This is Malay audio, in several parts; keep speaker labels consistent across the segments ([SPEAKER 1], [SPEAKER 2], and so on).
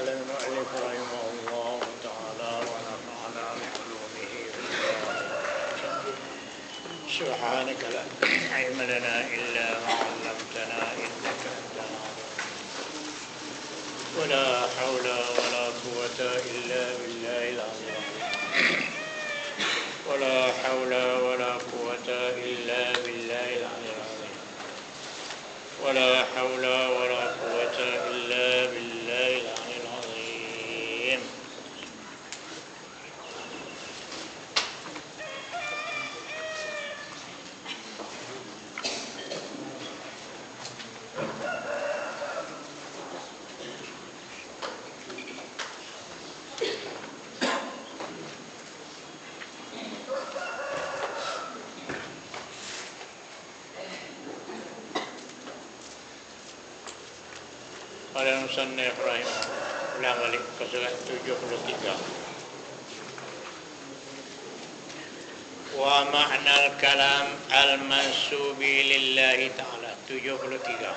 [SPEAKER 1] قال المؤلف رحمه الله تعالى ونفعنا بعلومه سبحانك لا علم لنا إلا ما علمتنا إنك أنت العليم ولا حول ولا قوة إلا بالله العظيم ولا حول ولا قوة إلا بالله العظيم ولا حول ولا قوة إلا بالله العظيم. Qala musannif rahimahullah, ulang balik ke surat 73. Wa ma'nal kalam al-mansubi lillahi ta'ala, 73.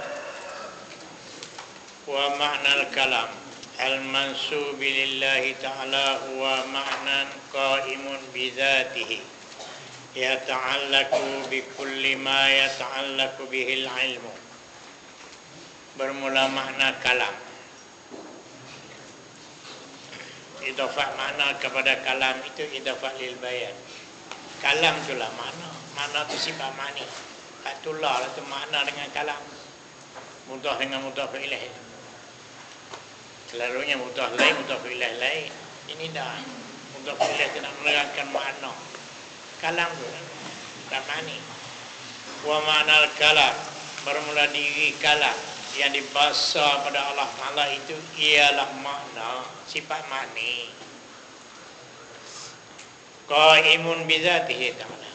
[SPEAKER 1] Wa ma'nal kalam al-mansubi lillahi ta'ala huwa ma'nan qa'imun bidhatihi yata'allaku bikulli ma yata'allaku bihil ilmu. Bermula makna kalam. Idhafah makna kepada kalam itu idhafah lil bayan. Kalam itulah makna. Makna itu sifat ma'ni. Fatullah itu makna dengan kalam. Mudhaf dengan mudhaf ilaih. Selalunya mudhaf lain, mudhaf ilaih lain. Ini dah mudhaf ilaih tidak menerangkan makna. Kalam itu sifat ma'ni. Wa ma'nal kalam, bermula diri kalam yang dibahasa pada Allah Ta'ala itu ialah makna, sifat ma'ni. Qa'imun bizatihi ta'ala,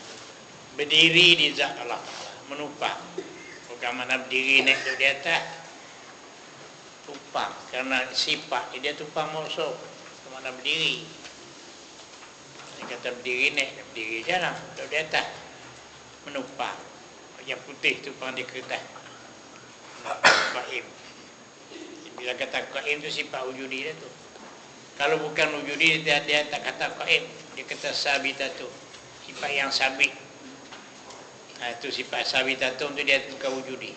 [SPEAKER 1] berdiri di zat Allah Ta'ala, menupang. Bukan mana berdiri naik di atas, tupang, karena sifat dia tupang mausuf, mana berdiri. Dia kata berdiri naik, berdiri jalan di atas, menupang. Yang putih tupang di kertas. Qaim. Bila kata qaim itu sifat wujudi dia tu. Kalau bukan wujudi dia tak kata qaim, dia kata sabitatu, sifat yang sabit. Itu sifat sabitatu itu dia bukan wujudi.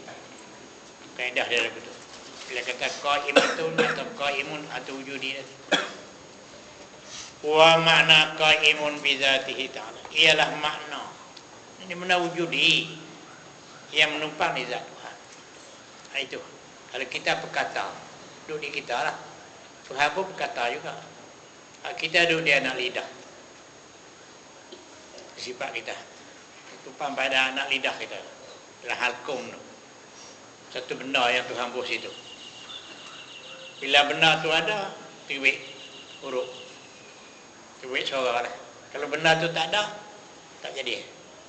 [SPEAKER 1] Kaedah dia begitu. Bila kata qaimatun atau qaimun atau wujudi dia tu. Wa makna qaimun bidzatihi ta'ala, ialah makna. Ini makna wujudi yang menumpang di zat Tuhan. Itu kalau kita berkata, duduk di kita lah. Tuhan pun berkata juga. Kita duduk di anak lidah, sifat kita tumpang pada anak lidah kita. Adalah halkum tu, satu benda yang Tuhan buat situ. Bila benda tu ada, tiwik huruf, tiwik suara lah. Kalau benda tu tak ada, tak jadi.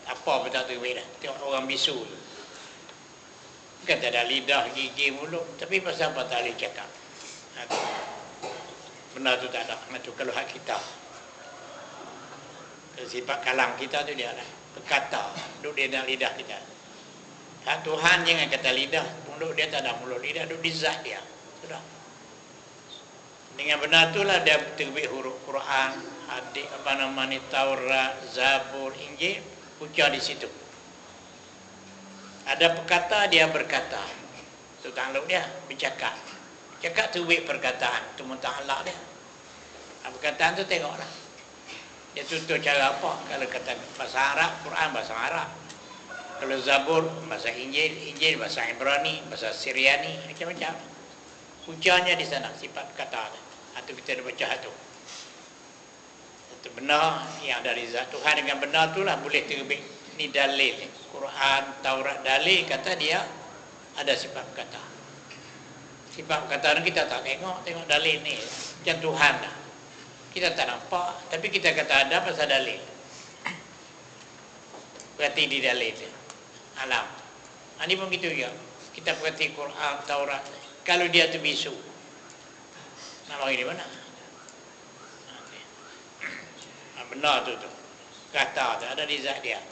[SPEAKER 1] Apa pun tak tiwik dah. Tengok orang bisu tu, bukan tak ada lidah, gigi, mulut, tapi pasal apa tak boleh cakap. Benda tu tak ada. Itu kalau hak kita. Sifat kalam kita tu dia lah, berkata, duduk di dalam lidah kita. Hak Tuhan jangan kata lidah, mulut dia tak ada mulut, lidah duduk di zat dia. Sudah. Dengan benar itulah dia terbit huruf Quran, hadis, Taurat, Zabur, Injil, ucap di situ. Ada perkata, dia berkata. Itu takluk dia, bercakap. Cakap tu wik perkataan, itu muta'alak dia. Perkataan tu tengoklah. Dia tutur cara apa. Kalau kata bahasa Arab, Quran bahasa Arab. Kalau Zabur, bahasa Injil, Injil bahasa Ibrani, bahasa Syriani, macam-macam. Ucapnya di sana, sifat kata. Itu kita ada baca itu. Itu benar yang dari zat Tuhan. Dengan benar itulah boleh terbit. Ini dalil. Quran, Taurat, dalil kata dia ada sifat kata. Sifat kata kita tak tengok dalil ni. Macam Tuhan dah. Kita tak nampak, tapi kita kata ada pasal dalil. Berarti di dalil dia. Alam. Ini pun gitu juga. Kita berarti Quran, Taurat. Kalau dia tu bisu, nak bagi di mana? Benar tu. Kata tu ada di zat dia.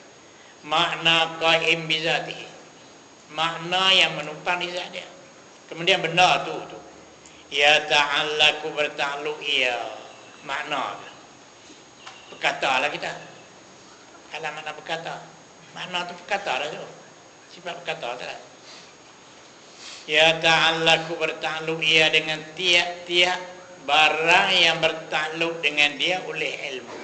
[SPEAKER 1] Makna qaim bizatihi, makna yang menumpang di zat dia. Kemudian benda tu Ya ta'allaku bertakluk ia. Makna berkata lah kita. Kalau makna berkata. Makna tu berkata lah tu. Sifat berkata tu lah. Ya ta'allaku bertakluk ia dengan tiap-tiap barang yang bertakluk dengan dia oleh ilmu.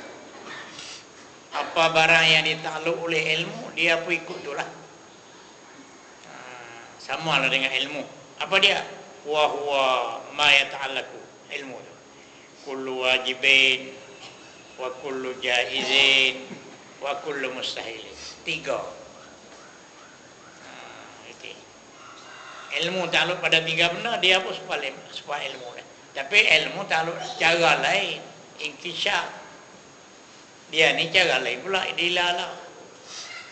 [SPEAKER 1] Apa barang yang ditakluk oleh ilmu, dia pun ikut tu lah. Sama lah dengan ilmu. Apa dia? Wa huwa ma yata'allaku. Ilmu tu. Kullu wajibin, wa kullu jaizin, wa kullu mustahilin. 3. Ilmu takluk pada 3 benda, dia pun sebab ilmu dia. Tapi ilmu takluk cara lain. Inkishaf. Dia ni cara lain pula. Dilalah.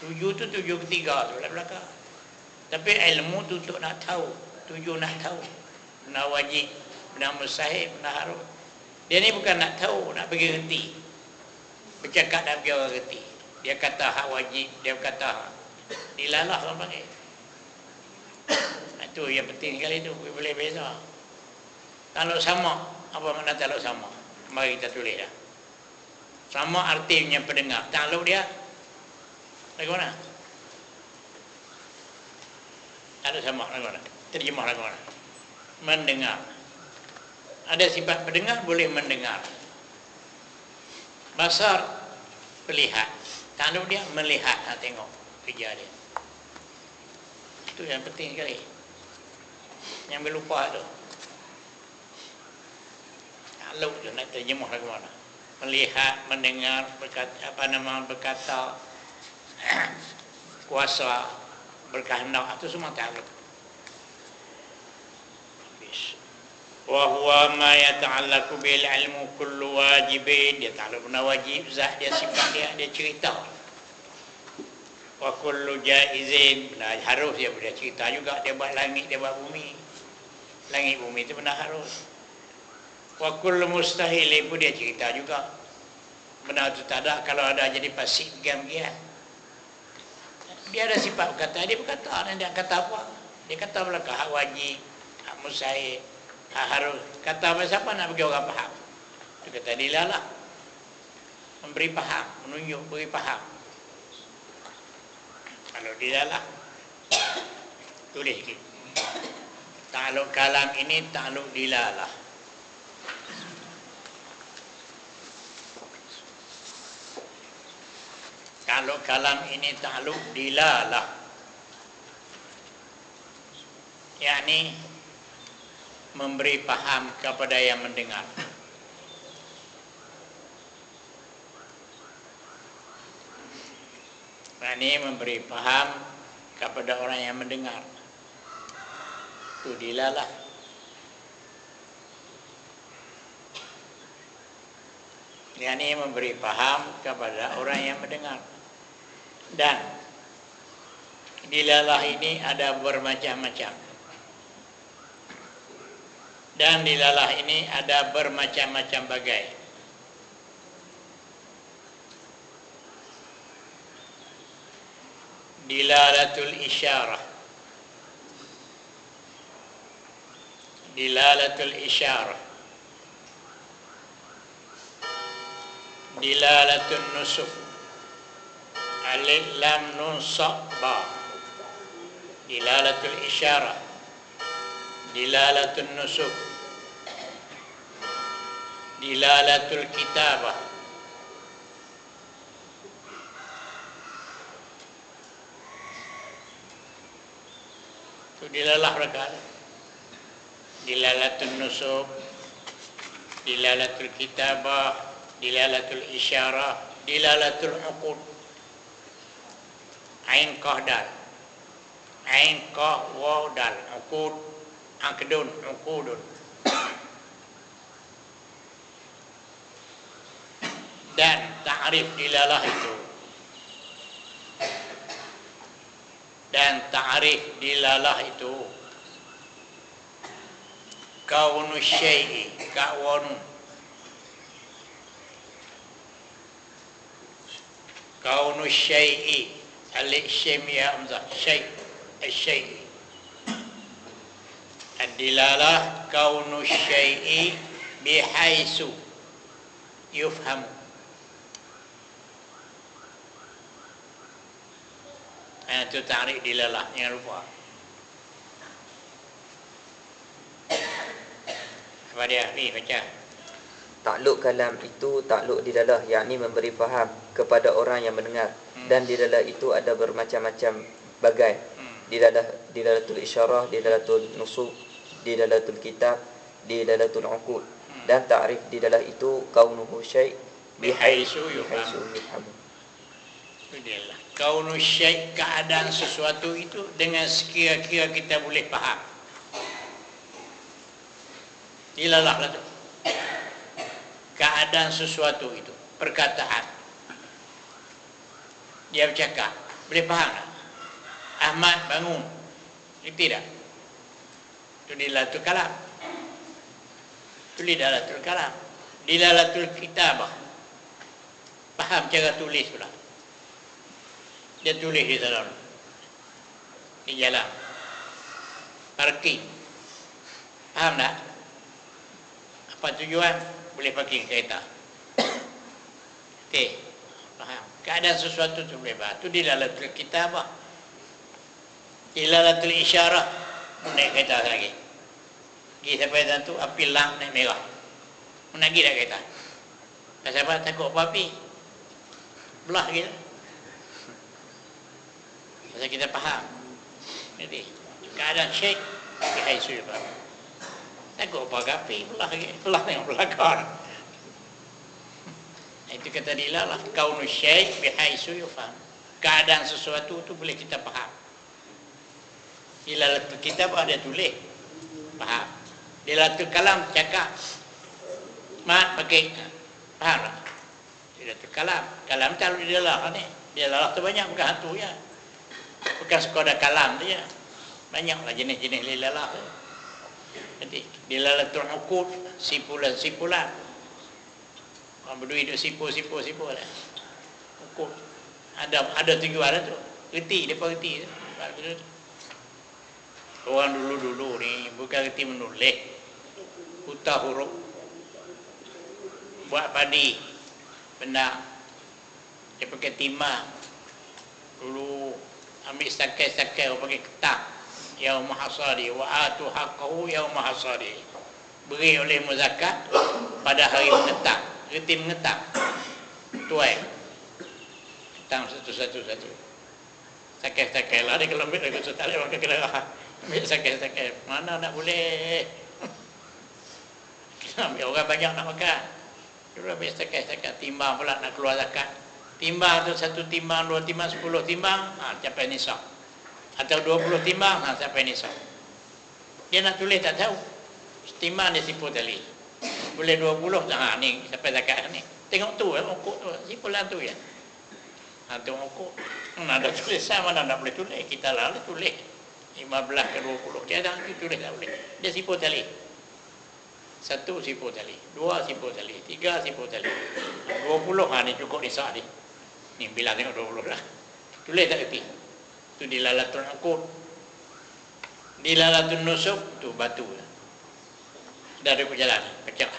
[SPEAKER 1] 7 tu 7 ketiga tu lah belakang. Tapi ilmu tu untuk nak tahu. 7 nak tahu. Benda wajib, benda mustahil, benda harus. Dia ni bukan nak tahu, nak pergi reti. Bercakap nak pergi orang reti. Dia kata hak wajib, dia kata hak. Dilalah orang panggil. Itu yang penting sekali tu. Boleh beza. Takluk sama. Apa makna takluk sama? Mari kita tulis dah. Sama artinya pendengar. Takluk dia bagaimana? Takluk sama bagaimana? Terjemah bagaimana? Mendengar. Ada sifat pendengar, boleh mendengar. Basar, melihat. Takluk dia melihat, tengok kerja dia. Itu yang penting sekali. Yang berlupa tu. Takluk tu nak terjemah bagaimana? Melihat, mendengar, berkata, kuasa, berkehendak, itu semua takluk. Wa huwa ma yata'allaku bil ilmu kullu wajibin. Dia takluk benda wajib, zat dia, sifat dia cerita. Wa kullu jaizin, benda harus dia cerita juga. Dia buat langit, dia buat bumi. Langit bumi itu benda harus. Wa kullu mustahil pun dia cerita juga. Benda itu tak ada, kalau ada jadi pasif giam-giam. Dia ada sifat berkata, dia berkata, dan dia kata apa? Dia kata belakang hak wajib, hak mustahil, hak harus. Kata apa siapa nak bagi orang faham? Dia kata dia lah. Memberi faham, menunjuk, beri faham. Kalau dia lah, tulis sikit. Takluk kalam ini takluk dilalah. Takluk kalam ini takluk dilalah. yakni memberi paham kepada yang mendengar. Yakni memberi paham kepada orang yang mendengar. Itu dilalah. Yakni memberi paham kepada orang yang mendengar. Dan dilalah ini ada bermacam-macam. Dan dilalah ini ada bermacam-macam bagai. Dilalatul isyarah. Dilalatul isyarah. Dilalatul nusuf. Alif lam nun sa ba. Dilalatul isyarah. Dilalatul nusuf. Dilalatul kitabah. Itu dilalah mereka. Dilalatul nusuf, dilalatul kitabah, dilalatul isyarah, dilalatul uqud. Ain qaf dal. Ain qaf waw dal. Uqud aqdun uqudun. Dan ta'rif dilalah itu. Dan ta'rif dilalah itu kaunu syai'i, ka'wanu. Kaunu syai'i, alif syim ya hamzah, syai', asy-syai'. dilalah kaunu syai'i bihaisu yufhamu. Itu tarik dilalah, jangan lupa. Apa dia? Ni baca.
[SPEAKER 2] Takluk kalam itu takluk dilalah, yakni memberi faham kepada orang yang mendengar. Dan dilalah itu ada bermacam-macam bagai. Dilalatul isyarah, dilalatul nusuk, dilalatul kitab, dilalatul uqud. Dan ta'rif dilalah itu kaunuhu syai'
[SPEAKER 1] Bihaisu yufhamu.
[SPEAKER 2] yufhamu.
[SPEAKER 1] Itulah. Kaunu syai', keadaan sesuatu itu dengan sekira-kira kita boleh faham. Dilalah lah tu. Keadaan sesuatu itu, perkataan. Dia bercakap, boleh faham tak? Ahmad bangun. Itu tak? Itu dilalatul kalam. Itu dilalatul kalam. Dilalatul kitabah. Faham cara tulis pula. Dia tulis di dalam. Di jalan. Parking. Faham tak? Apa tujuan? Boleh parking kereta. Okey. Faham. Keadaan sesuatu tu boleh faham. Itu dilalatul kitabah. Dilalatul isyarah. Naik kereta lagi. Pergi sampai dalam tu, api lamp naik merah. Nak pergi tak kereta? Pasal apa? Takut apa api? Belah kita. Pasal kita faham. Jadi, keadaan syekh, bihaisu yufhamu. Takut apa api? Belah lagi. Belah tengok belakang. Itu kata dilalah. Kaunu syekh, bihaisu yufhamu. Keadaan sesuatu tu boleh kita faham. Dilalatul kitab ada tulis. Faham. Dilalatul kalam cakap. Mat pakai. Faham tak? Dilalatul kalam. Kalam taruh di dalam ni. Dilalah tu banyak, bukan hantu ya. Bukan sekadar kalam dia. Banyaklah jenis-jenis dilalah tu. Jadi dilalatul uqud, sipulan-sipulan. Orang berdua duk sipu lah. Uqud. Ada tujuan tu. Reti, depa reti. Orang dulu-dulu ni bukan reti menulis. Buta huruf. Buat padi. Benar. Dia pakai timah. Dulu ambil sakai-sakai orang pakai ketak. Yaum hasadi wa atu haqqahu yaum hasadi. Beri oleh muzakat pada hari mengetak. Reti mengetak. Tuai. Ketang satu-satu. Sakai-sakai lah. Dia kalau ambil lagu tak boleh pakai kendaraan. Ambil sakai-sakai. Mana nak boleh. Ambil orang banyak nak makan. Dia ambil sakai-sakai. Timbang pula nak keluar zakat. Timbang tu 1 timbang, 2 timbang, 10 timbang. Capai nisab. Atau 20 timbang. Sampai nisab. Dia nak tulis tak tahu. Timbang dia sipu tali. Boleh 20. Ni sampai zakat ni. Tengok tu. Ukuk tu. Sipulan tu ya. Tengok ukuk. Ada tulisan mana nak boleh tulis. Kita lah boleh tulis. 15 ke 20. Dia dah tulis tak boleh. Dia sipu tali. 1 sipu tali. 2 sipu tali. 3 sipu tali. 20 ni cukup nisab ni. Ni bilang tengok 20 dah. Tulis tak kerti. Itu dilalatul uqud. Dilalatul nusuk tu batu. Dah ada jalan. Pecah.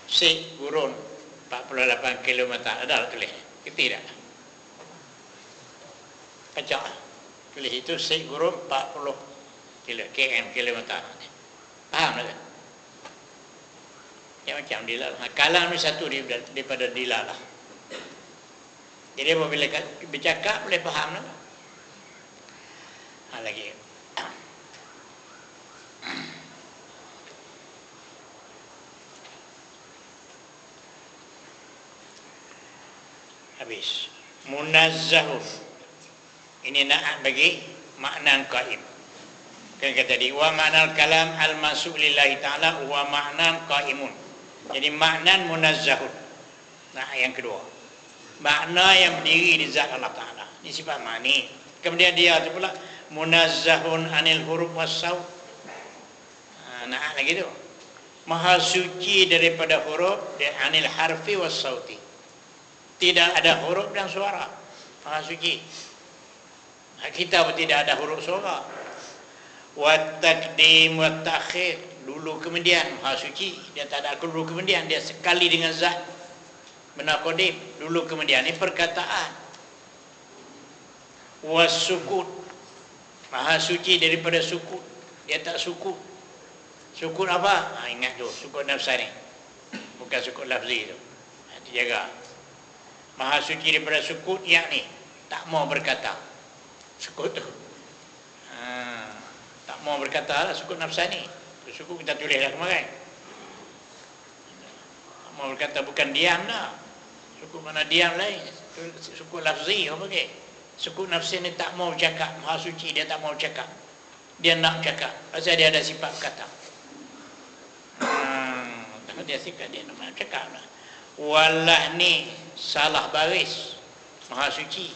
[SPEAKER 1] Sik gurun 48 km. Ada tulis. Kerti tak? Pecah. Tulis itu sik gurun 40 km. Faham tak? Ya macam dilalah. Kalam ni satu daripada dilalah. Jadi apabila bercakap boleh faham tak? Lagi. Habis. Munazzahun. Ini nak bagi makna qaim. Kan kata tadi wa ma'nal kalam al-masuk lillahi ta'ala wa ma'nan qaimun. Jadi maknan munazzahun. Nah, yang kedua. Makna yang berdiri di zat Allah Ta'ala. Ini sifat ma'ni. Kemudian dia tu pula munazzahun anil huruf was-saut. Nah, lagi tu. Maha suci daripada huruf dan anil harfi was-sauti. Tidak ada huruf dan suara. Maha suci. Kita pun tidak ada huruf suara. Wa taqdim wa ta'khir, dulu kemudian. Maha suci dia tak ada dulu kemudian, dia sekali dengan zat. Benar qadim, dulu kemudian, ini perkataan. Wa sukut, maha suci daripada sukut, dia tak sukut. Sukut apa? Ingat tu, sukut nafsani, bukan sukut lafzi tu. Dijaga. Maha suci daripada sukut, yakni tak mau berkata. Sukut tu tak mau berkata lah, sukut nafsani. Sukut kita tulis dah kemarin. Tak mau berkata, bukan diam dah. Sukut mana diam lain. Sukut lafzi apa ke? Sukut nafsi ni tak mau cakap. Maha suci dia tak mau cakap, dia nak cakap, pasal dia ada sifat kata. Dia sifat dia nak cakap lah. Walah ni salah baris, maha suci.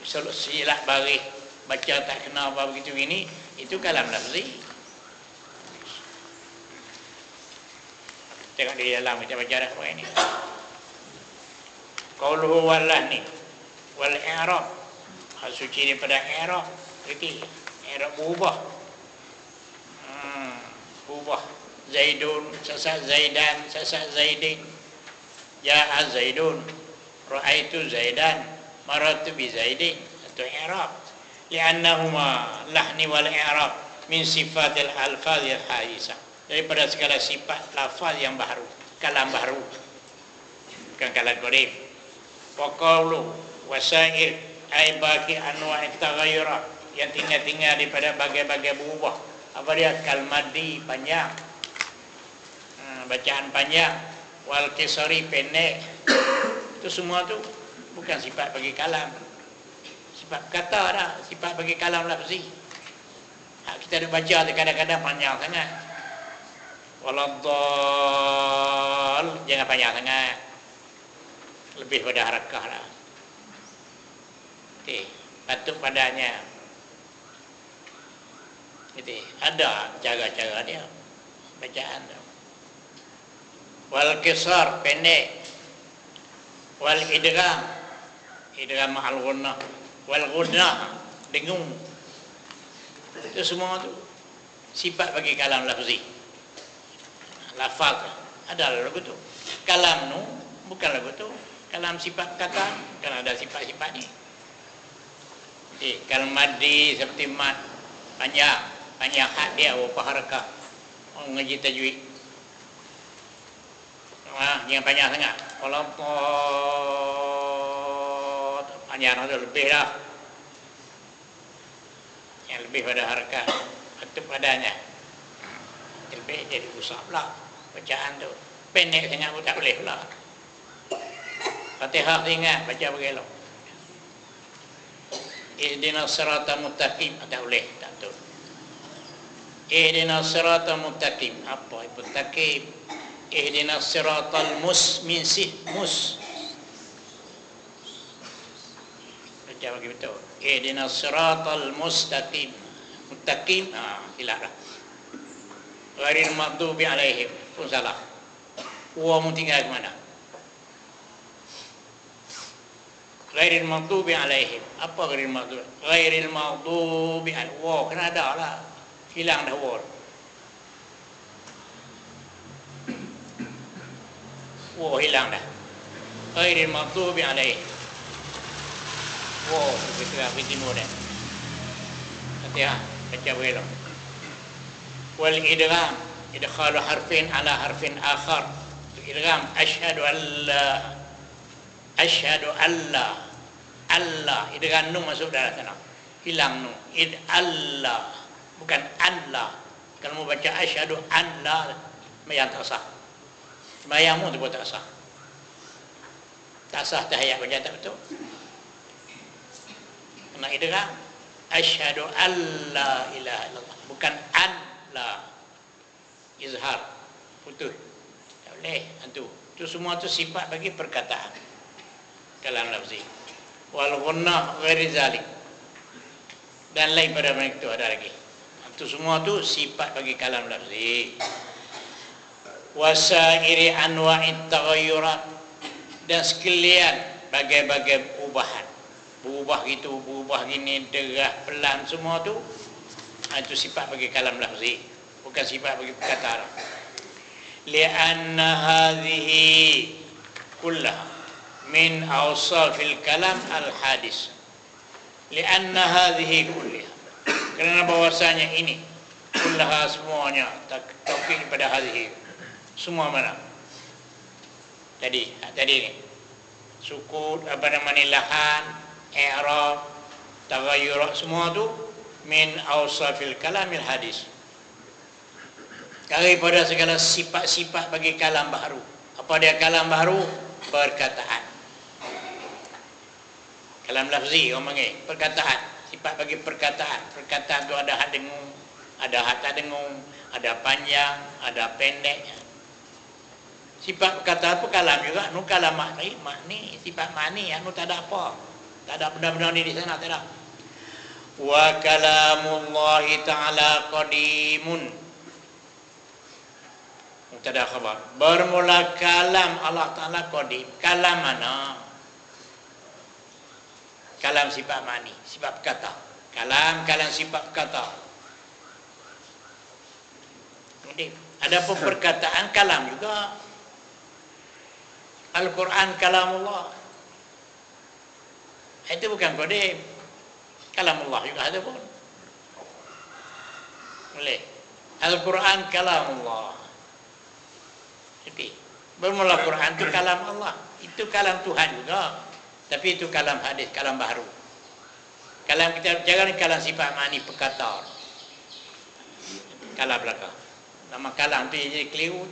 [SPEAKER 1] Silap baris, baca tak kena apa begitu gini, itu kalam lafzi. Tengok di dalam kita baca dah apa ini. Qauluhu walah ni wal i'rab, maha suci daripada i'rab. Berarti i'rab berubah. Berubah. Zaidun, sasa Zaidan, sasa Zaidin. Ja'a Zaidun, ra'aitu Zaidan, maratu bi Zaidin. Itu i'rab. Li'annahuma lahni wal i'rab min sifatil alfazil hadisah, daripada segala sifat lafaz yang baru, kalam baru, bukan kalam qadim. Wa qawlu wasair ay baqi anwa' at-taghayyurat, yang tinggal-tinggal daripada bagai-bagai berubah. Apa dia? Kalmadi, panjang, bacaan panjang, wal qisari, pendek. Itu semua tu bukan sifat bagi kalam, sifat kata dah, sifat bagi kalam lafzi. Kita ada baca kadang-kadang panjang sangat. Waladdall, jangan panjang sangat, lebih pada harakah lah. Okey, patut padanya. Gitu. Ada cara-cara dia bacaan tu. Wal qisar, pendek. Wal idgham, idgham ma'al ghunnah. Wal ghunnah, dengung. Itu semua tu sifat bagi kalam lafzi. Lafaz ada lagu tu. Kalam nu bukan lagu tu. Kalam sifat kata kan ada sifat-sifat ni. Kalmadi seperti mat, panjang hak dia, apa harakah. Orang ngaji tajwid, jangan panjang sangat. Kalau panjang tu lebih dah, yang lebih pada harakah, patut padanya. Lebih jadi usah pula bacaan tu. Pendek sangat pun tak boleh pula. Fatihah ingat baca begelok. Ihdinas siratal mustaqim, tak boleh, tak betul. Ihdinas siratal mustaqim, apa itu mustaqim? Ihdinas siratal mus. Baca bagi betul. Ihdinas siratal mustaqim. Mustaqim, silap dah. Ghairil maghdubi alaihim pun salah. Wa mu tinggal ke mana? Ghairil maghdubi alaihim. Apa ghairil maghdubi? Ghairil maghdubi alaihim. Wa kena ada lah. Hilang dah wa. Wa hilang dah. Ghairil maghdubi alaihim. Wa begitu lah timur dah. Fatihah baca belok. Wal idgham, idkhalu harfin ala harfin akhar. Idgham asyhadu alla Allah, idgham nun masuk dalam sana, hilang nun. Allah, bukan Allah. Kalau mau baca asyhadu alla, sembahyang tak sah. Sembahyangmu tu pun tak sah. Tak sah tahiyat baca tak betul. Kena idgham asyhadu alla ilaha illallah, bukan la izhar, putus, tak boleh. Itu semua tu sifat bagi perkataan kalam lafzi. Wal ghunnah ghairi zalik, dan lain pada mereka itu ada lagi. Itu semua tu sifat bagi kalam lafzi. Wasairi anwa'it taghayyurat, dan sekalian bagai-bagai perubahan. Berubah gitu, berubah gini, derah, pelan, semua tu Itu sifat bagi kalam lafzi, bukan sifat bagi perkataan. Li'anna hadhihi kullaha min awsafil kalam al-hadis. Li'anna hadhihi kullaha, kerana bahwasanya ini kullaha semuanya, taukid pada hadhihi, semua mana? Tadi ini sukut, lahan, i'rab, taghayyur, semua tu min awsafil kalamil hadis, daripada segala sifat-sifat bagi kalam baharu. Apa dia kalam baharu? Perkataan. Kalam lafzi orang panggil perkataan, sifat bagi perkataan. Perkataan tu ada hak dengung, ada hak tak dengung, ada panjang, ada pendek. Sifat perkataan tu kalam juga. Nu kalam makni, sifat makni, anu tak ada apa, tak ada benda-benda ni di sana, tak ada. Wa kalamullahi ta'ala qadimun, mubtada khabar, bermula kalam Allah Ta'ala qadim. Kalam mana? Kalam sifat mani, sifat kata. Kalam sifat kata. Ada pun perkataan kalam juga. Al-Quran kalamullah, itu bukan qadim. Kalamullah juga ada pun. Boleh. Al-Quran kalamullah. Jadi bermula Quran itu kalam Allah. Itu kalam Tuhan juga. Tapi itu kalam hadis, kalam baharu. Kalam kita jangan kalam sifat mani perkata. Kalam belakang. Nama kalam tu jadi keliru.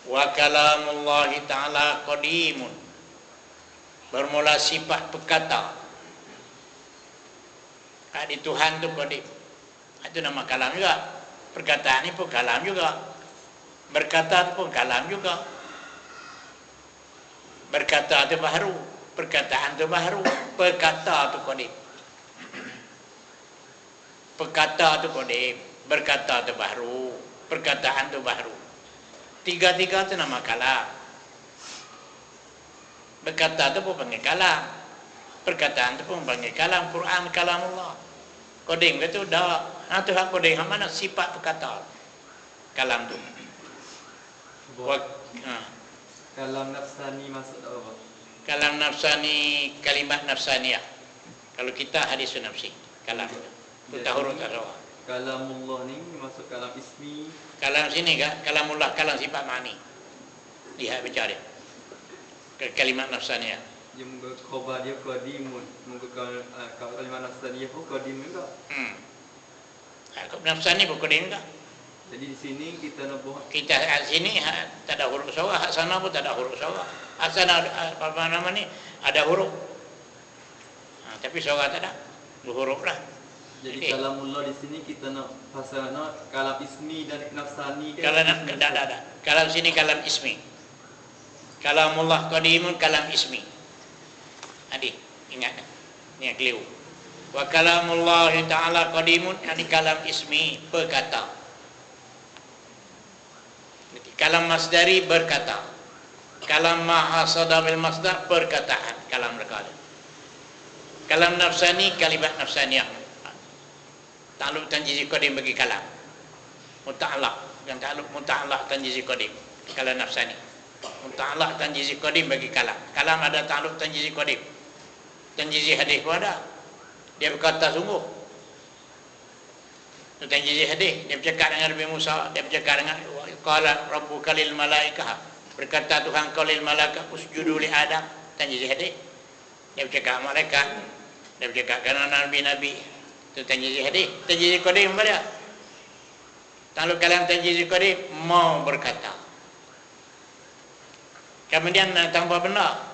[SPEAKER 1] Wa kalamullahi ta'ala qadimun, bermula sifat perkata. Di Tuhan tu qadim. Itu nama kalam juga. Perkataan ni pun kalam juga. Berkata pun kalam juga. Berkata tu baharu, perkataan tu baharu, perkata tu qadim. Perkata tu qadim, berkata tu baharu, perkataan tu baharu. Tiga-tiga tu nama kalam. Berkata tu pun panggil kalam, perkataan tu pun panggil kalam. Quran kalamullah. Qadim ke tu dah. Tu hak qadim, hak mana sifat perkata kalam tu.
[SPEAKER 3] Kalam nafsani maksud apa?
[SPEAKER 1] Kalam nafsani, kalimat nafsaniyah. Kalau kita hadis nafsi, kalam. Kita huruf tak salah.
[SPEAKER 3] Kalamullah ni masuk kalam ismi.
[SPEAKER 1] Kalam sini kan, kalamullah, kalam sifat mani. Lihat baca dia. Kalimat nafsaniyah.
[SPEAKER 3] Dia muka khabar dia qadimun. Muka kalimat nafsaniyah pun qadim juga.
[SPEAKER 1] Nafsani pun qadim juga.
[SPEAKER 3] Jadi di sini kita nak buat,
[SPEAKER 1] Kita kat sini tak ada huruf suara, hak sana pun tak ada huruf suara. Hak sana apa nama ni ada huruf. Tapi suara tak ada. Huruf lah.
[SPEAKER 3] jadi kalamullah di sini kita nak pasal kalam ismi dan nafsani.
[SPEAKER 1] Kalam ada. Kalam sini kalam ismi. Kalamullah qadimun kalam ismi. Adik, ingat ni yang keliru. Wa kalamullah ta'ala qadimun, ini kalam ismi, perkata. Kalam masdari berkata. Kalam mahasada bil masdar perkataan, kalam mereka. Kalam nafsani kalimat nafsaniyah. Ta'alluq tanjizi qadim bagi kalam. Muta'allaq, yang ta'alluq muta'allaq tanjizi qadim, kalam nafsani. Muta'allaq tanjizi qadim bagi kalam. Kalam ada ta'alluq tanjizi qadim. Tanjizi hadis pun ada. Dia berkata sungguh. Itu tanjizi hadis. Dia bercakap dengan Nabi Musa, dia bercakap dengan qala rabbuka lil malaikah, berkata Tuhan kau lil malaikah usjudu li Adam. Tanjizi hadis. Dia bercakap malaikat, dia bercakap dengan nabi-nabi. Itu tanjizi hadis. Tanjizi qadim pada. Kalau kalam tanjizi qadim mau berkata. Kemudian tanpa benda.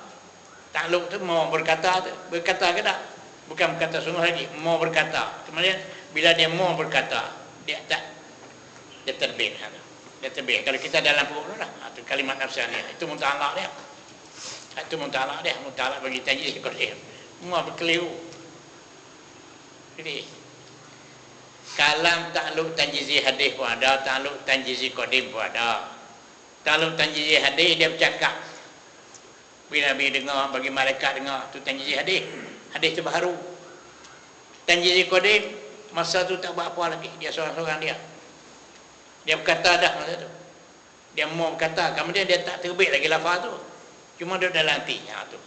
[SPEAKER 1] Takluk tu mau berkata ke tak? Bukan berkata sungguh lagi, mau berkata. Kemudian bila dia mau berkata, dia tak, dia terbit. Dia terbit. Kalau kita dalam perut lah, itu kalimat nafsaniyah. Itu muta'allaq dia. Itu muta'allaq dia. Muta'allaq bagi tanjiz qadim. Semua berkeliru. Jadi kalam takluk tanjizi hadis pun ada, takluk tanjizi qadim pun ada. Takluk tanjizi hadis dia bercakap. Bila Nabi dengar, bagi malaikat dengar, tu tanjizi hadis. Hadis tu baharu. Tanjizi qadim Masa tu tak buat apa lagi. Dia seorang-seorang dia. Dia berkata dah masa tu. Dia mau berkata, kemudian dia tak terbit lagi lafaz tu. Cuma dia dalam hatinya tu.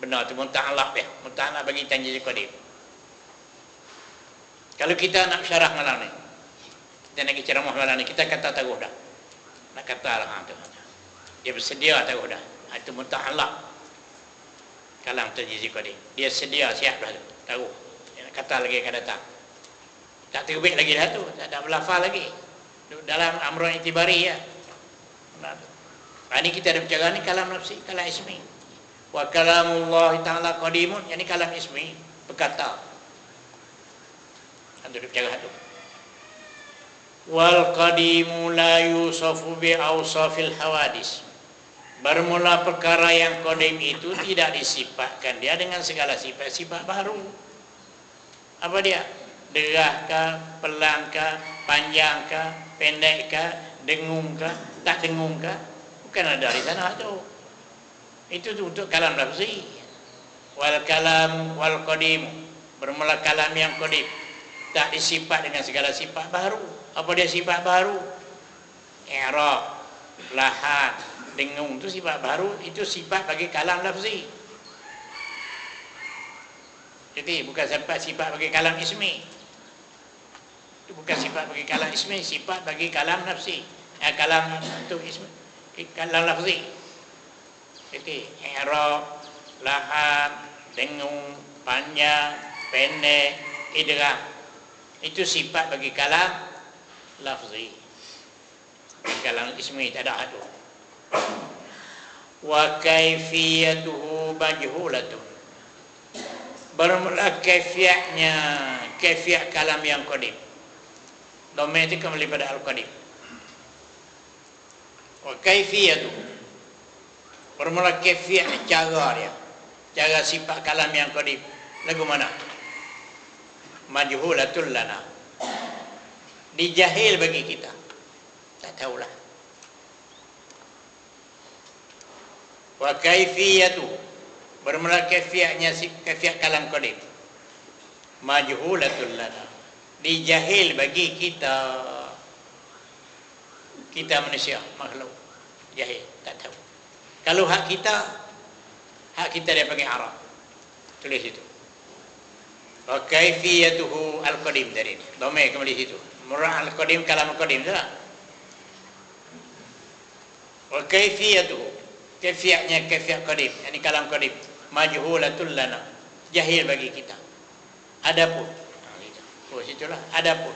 [SPEAKER 1] Benar tu munta'alaq dia. Munta'alaq bagi janji qadim. Kalau kita nak syarah malam ni, kita nak ceramah malam ni, kita kata taruh dah. Nak kata lah tu. Dia bersedia taruh dah. Itu munta'alaq. Kalam janji qadim. Dia sedia siap dah tu. Taruh. Dia nak kata lagi akan datang. Tak terbit lagi dah tu. Tak ada berlafaz lagi. Dalam amrun itibari ya. Ini kita ada bicara ni kalam nafsi, kalam ismi. Wa kalamullah ta'ala qadimun, yani kalam ismi, berkata. Ada bicara tu. Wal qadimu la yusafu bi awsafil hawadis. Bermula perkara yang qadim itu tidak disifatkan dia dengan segala sifat-sifat baru. Apa dia? Derahkah, pelangkah, panjangkah, pendekkah, dengungkah, tak dengungkah? Bukan ada di sana tu. Itu tu untuk kalam lafzi. Wal kalam wal qadim, bermula kalam yang qadim, tak disifat dengan segala sifat baru. Apa dia sifat baru? I'rab, lahan, dengung tu sifat baru, itu sifat bagi kalam lafzi. Jadi bukan sifat bagi kalam ismi. Itu bukan sifat bagi kalam ismi, sifat bagi kalam nafsi. Kalam itu ismi, kalam lafzi. Jadi i'rab, lahan, dengung, panjang, pendek, idgham. Itu sifat bagi kalam lafzi. Kalam ismi tak ada tu. Wa kaifiyatuhu majhulatun. Bermula kaifiatnya, kaifiat kalam yang qadim. Domain itu kembali pada al-qadim. Wa kaifiyatuhu. Bermula kaifiat cara dia. Cara sifat kalam yang qadim. Lagu mana? Majhulatul lana. Dijahil bagi kita. Tak tahulah. Wa kaifiyatuhu. Bermula kaifiatnya, kaifiat kalam qadim. Majhulatul lana. Dijahil bagi kita. Kita manusia, makhluk. Jahil, tak tahu. Kalau hak kita dia pakai Arab. Tulis itu. Wa kaifiyatuhu al-qadim dari ini. Domai kembali situ. Murah al-qadim, kalam al-qadim tu lah. Wa kaifiyatuhu. Kaifiatnya kaifiat qadim. Ini kalam qadim. Majhulatul lana. Jahil bagi kita. Adapun. Oh, situlah. Adapun.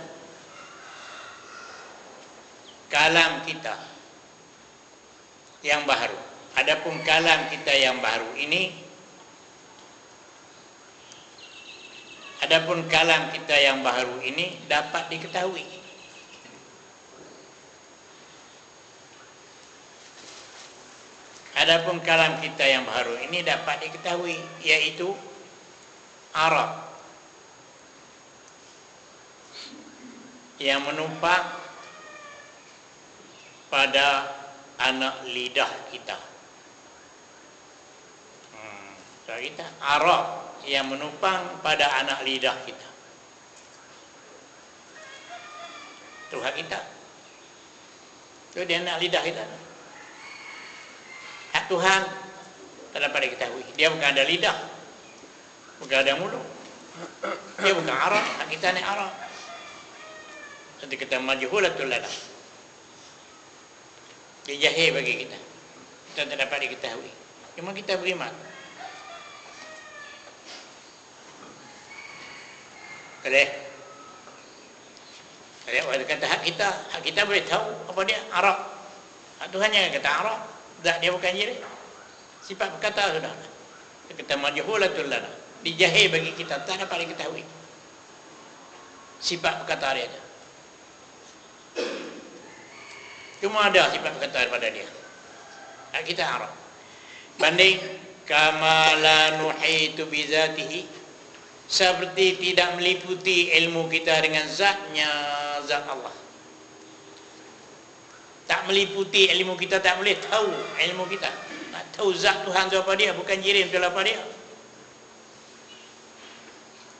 [SPEAKER 1] Kalam kita yang baru. Adapun kalam kita yang baru ini, adapun kalam kita yang baru ini dapat diketahui. Adapun kalam kita yang baru ini dapat diketahui, yaitu Arab yang menumpang pada anak lidah kita. So kita Arab yang menumpang pada anak lidah kita. Itu hak kita. Itu dia anak lidah kita. Hak Tuhan tak dapat diketahui. Dia bukan ada lidah, bukan ada mulut. Dia bukan Arab. Hak kita ni Arab. Jadi kita majhulatul lana. Dia jahil bagi kita. Kita tak dapat diketahui. Cuma kita beriman. Boleh? Boleh kata hak kita boleh tahu apa dia Arab. Hak Tuhan yang kata Arab. Tak, dia bukan jahil. Sifat berkata sudah. Kita majhulatul lana. Dijahil bagi kita, tak dapat diketahui. Sifat berkata dia. Cuma ada sifat berkata pada dia. Hak kita Arab. Banding kama la nuhitu bi zatihi, seperti tidak meliputi ilmu kita dengan zatnya, zat Allah. Tak meliputi ilmu kita, tak boleh tahu ilmu kita. Nak tahu zat Tuhan tu apa dia, bukan jirim tu apa dia.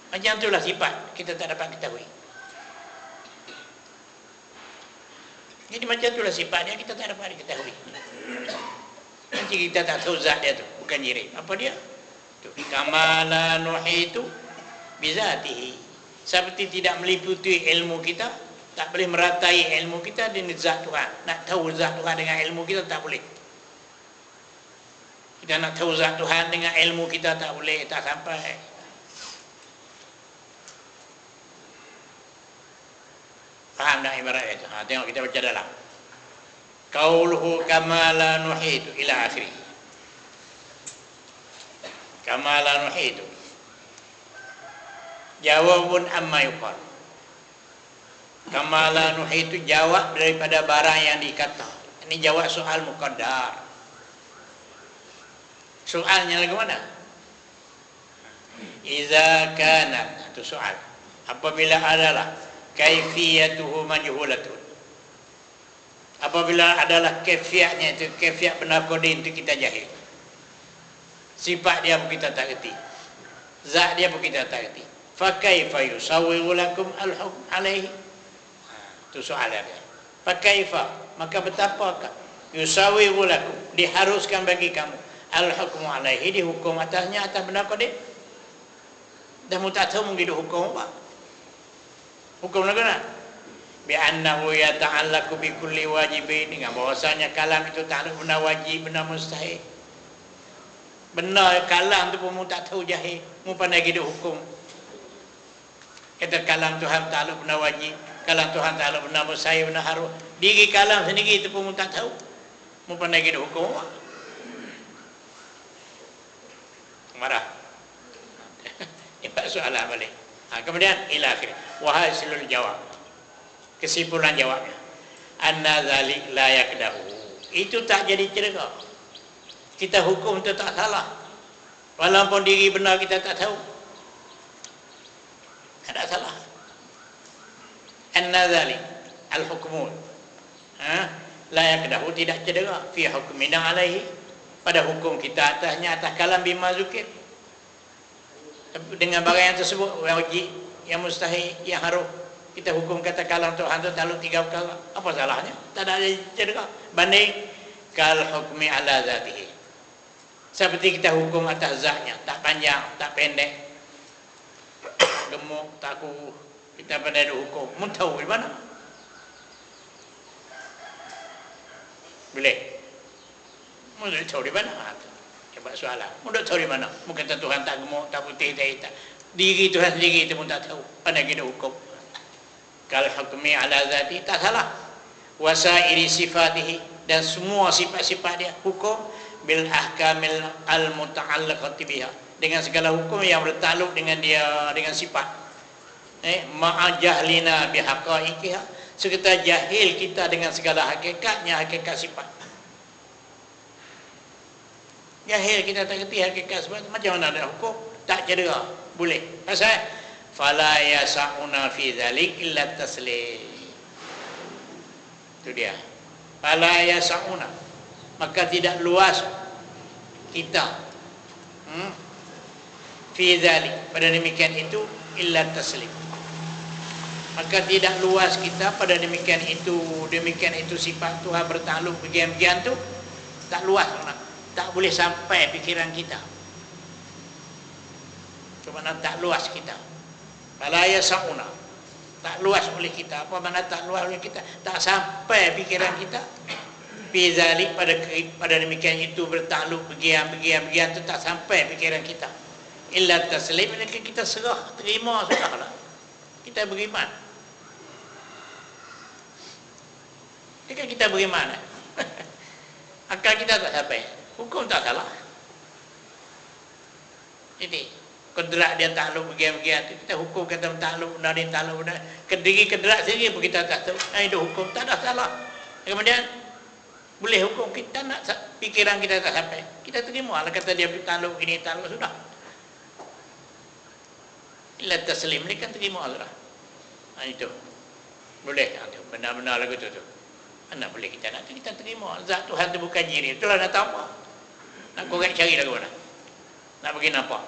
[SPEAKER 1] Macam itulah sifat kita tak dapat ketahui. Jadi macam itulah sifat dia, kita tak dapat diketahui. Nanti kita tak tahu zat dia tu, bukan jirim. Apa dia? Tu kamala nuhitu bizatihi. Seperti tidak meliputi ilmu kita, tak boleh meratai ilmu kita dengan zat Tuhan. Nak tahu zat Tuhan dengan ilmu kita tak boleh. Kita nak tahu zat Tuhan dengan ilmu kita tak boleh, tak sampai. Faham tak ibarat itu? Tengok kita baca dalam. Qauluhu kama la nuhitu ila akhiri. Kama la nuhitu. Jawabun amma yuqal. Kama la nuhitu, jawab daripada barang yang dikata. Ini jawab soal muqaddar. Soalnya lagu mana? Iza kana, itu soal. Apabila adalah kaifiyatuhu majhulatun. Apabila adalah kaifiatnya itu, kaifiat benar kodin itu kita jahil. Sifat dia pun kita tak kerti. Zat dia pun kita tak kerti. Fa kaifa yusawwiru lakum al-hukm alaihi? Itu soalan dia. Fa kaifa, maka betapakah yusawwiru lakum, diharuskan bagi kamu al-hukmu alaihi, dihukum atasnya, atas benar kodin. Dah mu tak tahu mungkin hukum apa? Hukum negara. Bi annahu yata'allaqu bi kulli wajibin, dengan bahwasanya kalam itu ta'alluq benar wajib, benar mustahil. Benar kalam tu pun mu tak tahu jahil, mu pandai gitu hukum. Kata kalam Tuhan ta'alluq benar wajib, kalam Tuhan ta'alluq benar mustahil, benar haram. Diri kalam sendiri itu pun mu tak tahu, mu pandai gitu hukum. Marah. Ini soalan balik. Kemudian ila akhir wa hasilul jawab. Kesimpulan jawabnya, anna zalik la yakdahu, itu tak jadi cerita. Kita hukum itu tak salah, walaupun diri benar kita tak tahu, ada salah. Anna zalik al-hukmun la yakdahu, tidak cedera fi hukmina alaihi, pada hukum kita atasnya, atas kalam bima zukir, dengan barang yang tersebut, wajib, yang mustahil, yang haram. Kita hukum kata kalam Tuhan tu taluk 3 perkara. Apa salahnya? Tak ada cedera. Banding kal hukmi ala zatihi. Seperti kita hukum atas zatnya, tak panjang, tak pendek, gemuk, tak kurus, kita pandai hukum. Mu tahu di mana? Boleh? Mu tahu di mana? Coba soalan. Mu tahu di mana? Mu kata Tuhan tak gemuk, tak putih, tak hitam. Diri Tuhan sendiri itu mu tak tahu. Pandai kita hukum. Kal hukmi ala zati, tak salah. Wasairi sifatihi, dan semua sifat-sifat dia hukum bil ahkamil al muta'allaqati biha, dengan segala hukum yang bertakluk dengan dia, dengan sifat. Ma'a jahlina bi haqaiqiha, serta jahil kita dengan segala hakikatnya, hakikat sifat. Jahil kita tak kerti hakikat sifat, macam mana ada hukum? Tak cedera, boleh. Pasal fala yasa'una fi dzalik illa taslim. Itu dia. Fala yasa'una, maka tidak luas kita fi dzalik, pada demikian itu, illa taslim, maka tidak luas kita pada demikian itu sifat Tuhan bertakluk bagian-bagian tu tak luas, tak boleh sampai pikiran kita. Cuma tak luas kita. Fala yasa'una, tak luas oleh kita. Apa makna tak luas oleh kita? Tak sampai pikiran kita. Fi zalik, pada demikian itu bertakluk bagian-bagian itu tak sampai pikiran kita. Illa taslim, kita serah, terima sudahlah. Kita beriman. Jika kita beriman, akal kita tak sampai, hukum tak salah. Jadi kedrak dia takluk bagian-bagian tu, kita hukum kata takluk benar, dia takluk benar. Kediri kedrak sendiri pun kita tak tahu. Itu hukum tak ada salah. Kemudian boleh hukum, kita nak, pikiran kita tak sampai, kita terima lah kata dia takluk ini, takluk, sudah. Illa taslim, mereka terima sudah. Itu boleh, benar-benar lagu tu. Mana boleh kita nak, kita terima. Zat Tuhan tu bukan jiri, itulah nak tahu apa. Nak korek cari lagu mana, nak bagi nampak.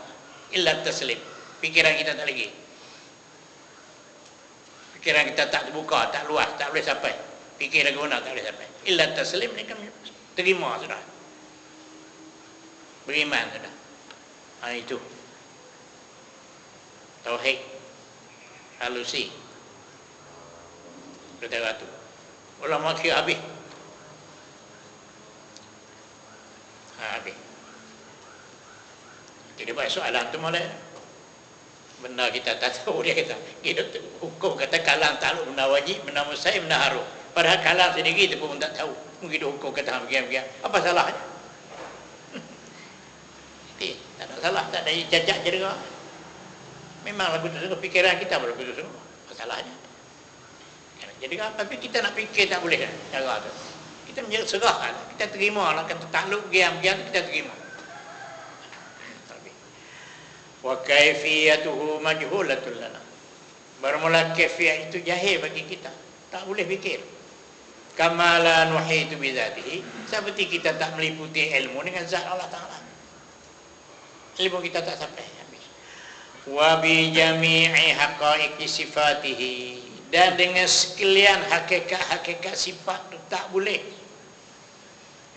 [SPEAKER 1] Illa taslim, pikiran kita tak lagi, pikiran kita tak terbuka, tak luas, tak boleh sampai. fikir lagi guna tak boleh sampai. Illa taslim ni kan terima sudah, beriman sudah. Itu tauhid halusi kata tu ulama kira habis habis. Jadi banyak soalan tu malah benda kita tak tahu dia kata kita hukum kata kalam takluk benda wajib, benda mustahil, benda haram. Padahal kalam sendiri tu pun tak tahu. Mungkin hukum kata begini-begini. Apa salahnya? Tak ada salah, tak ada cacat je dengar. Memanglah betul-betul fikiran kita betul-betul semua. Apa salahnya? Jadi tapi kita nak fikir tak boleh kan cara tu. Kita serah, kita terima lah kata takluk giam-giam kita terima. Wa kaifiyatuhu majhulatul lana. Bermula kaifiyah itu jahil bagi kita. Tak boleh fikir. Kama la nuhitu bi dzatihi, seperti kita tak meliputi ilmu dengan zat Allah Taala. Ilmu kita tak sampai habis. Wa bi jami'i haqa'iqi sifatihi, dan dengan sekalian hakikat-hakikat sifat tu tak boleh.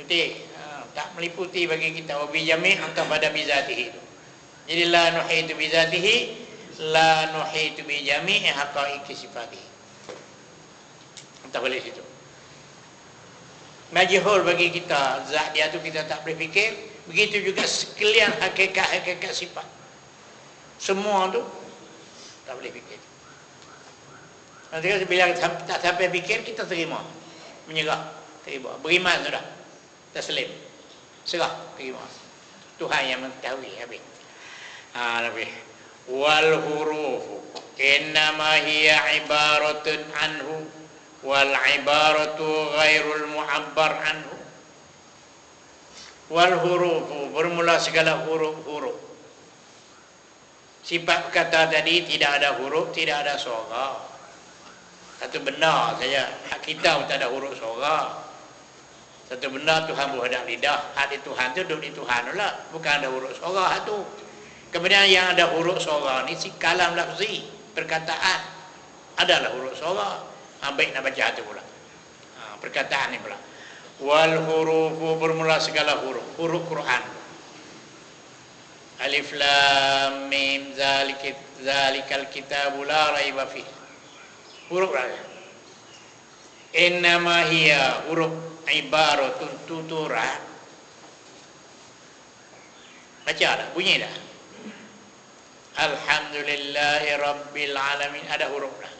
[SPEAKER 1] Jadi tak meliputi bagi kita. Wa bi jami' atau pada bi dzatihi itu. Jadi la nuhitu bi dzatihi, la nuhitu bi jami'i haqa'iqi sifatihi. Tak boleh situ. Majhul bagi kita, zat dia tu kita tak boleh fikir. Begitu juga sekalian hakikat-hakikat sifat. Semua tu tak boleh fikir. Nanti bila tak sampai fikir, kita terima, menyerah, terima, beriman sudah, taslim, serah, terima. Tuhan yang mengetahui habis. Lebih. Wal hurufu innama hiya ibaratun anhu wal ibaratu ghairul mu'abbar anhu. Wal hurufu, bermula segala huruf-huruf. Sifat kata tadi tidak ada huruf, tidak ada suara. Satu benda saja, hak kita tak ada huruf suara. Satu benda Tuhan berhadap lidah, hak di Tuhan tu duduk di Tuhan lah, bukan ada huruf suara hak tu. Kemudian yang ada huruf suara ni si kalam lafzi, perkataan adalah huruf suara. Baik nak baca tu pula. Perkataan ni pula. Wal hurufu, bermula segala huruf, huruf Quran. Alif lam mim zalikal kitabu la raiba fihi. Huruf Quran. Innama hiya, huruf ibaratun, tuturan. Baca dah, bunyi dah. Alhamdulillahi rabbil alamin, ada huruf dah.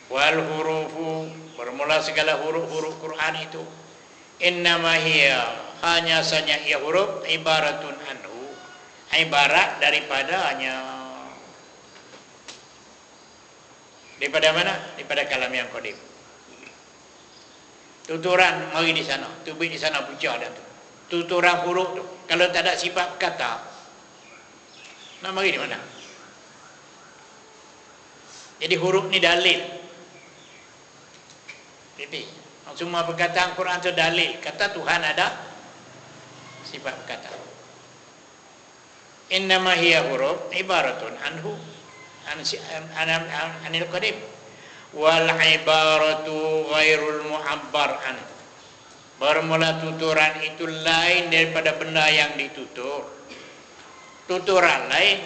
[SPEAKER 1] Wal hurufu, bermula segala huruf-huruf Quran itu. Innama hiya, hanya saja ia huruf ibaratun anhu, ibarat daripadanya. Daripada mana? Daripada kalam yang qadim. Tuturan mari di sana, tubik di sana puja dah tu. Tuturan huruf tu. Kalau tak ada sifat kata, nak mari di mana? Jadi huruf ni dalil. Jadi semua perkataan Quran itu dalil. Kata Tuhan ada sifat kata. Innama hiya huruf ibaratun anhu anil qadim wal ibaratu ghairul mu'abbar an. Bermula tuturan itu lain daripada benda yang ditutur. Tuturan lain,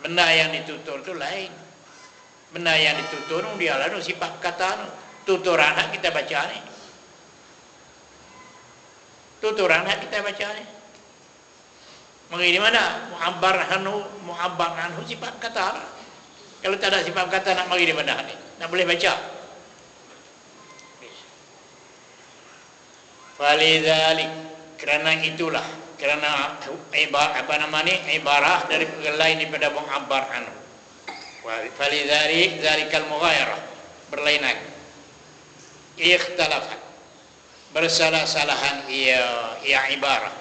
[SPEAKER 1] benda yang ditutur itu lain. Benda yang ditutur dia lalu sifat kata tu. Tuturan hak kita baca ni. Tuturan hak kita baca ni. Mari di mana? Mu'abbar anhu sifat kata lah. Kalau tak ada sifat kata nak mari di mana ni? Nak boleh baca. Walidzalik, kerana itulah, kerana ibarah dari lain daripada mu'abbar anhu. Walidzalik zalikal mughayarah, berlainan. Ikhtalafat, bersalah-salahan ia ibarah.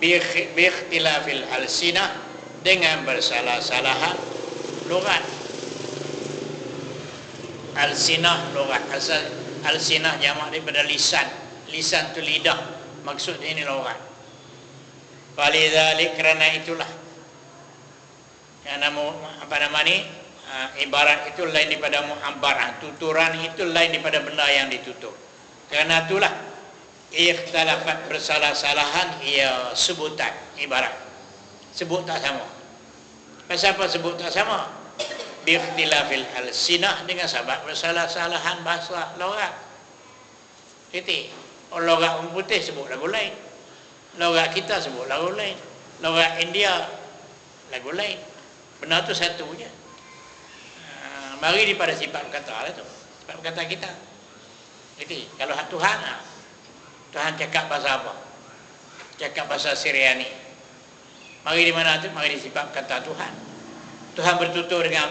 [SPEAKER 1] Biikhtilafil alsinah, dengan bersalah-salahan lugat. Alsinah lugat, asal alsinah jamak daripada lisan. Lisan tu lidah, maksud ini lugat. Walidzalik, kerana itulah, kerana ibarat itu lain daripada mu'abbarah, tuturan itu lain daripada benda yang ditutur. Kerana itulah ikhtilafat bersalah-salahan ia sebutan ibarat. Sebut tak sama. Pasal apa sebut tak sama? Biikhtilafil alsinah, dengan sebab bersalah-salahan bahasa logat. Titik. Logat orang putih sebut lagu lain. Logat kita sebut lagu lain. Logat India lagu lain. Benar tu satu je. Mari daripada sifat kata lah tu. Sifat kata kita. Jadi kalau Tuhan, Tuhan cakap bahasa apa? Cakap bahasa Syriani. Mari di mana tu? Mari di sifat kata Tuhan. Tuhan bertutur dengan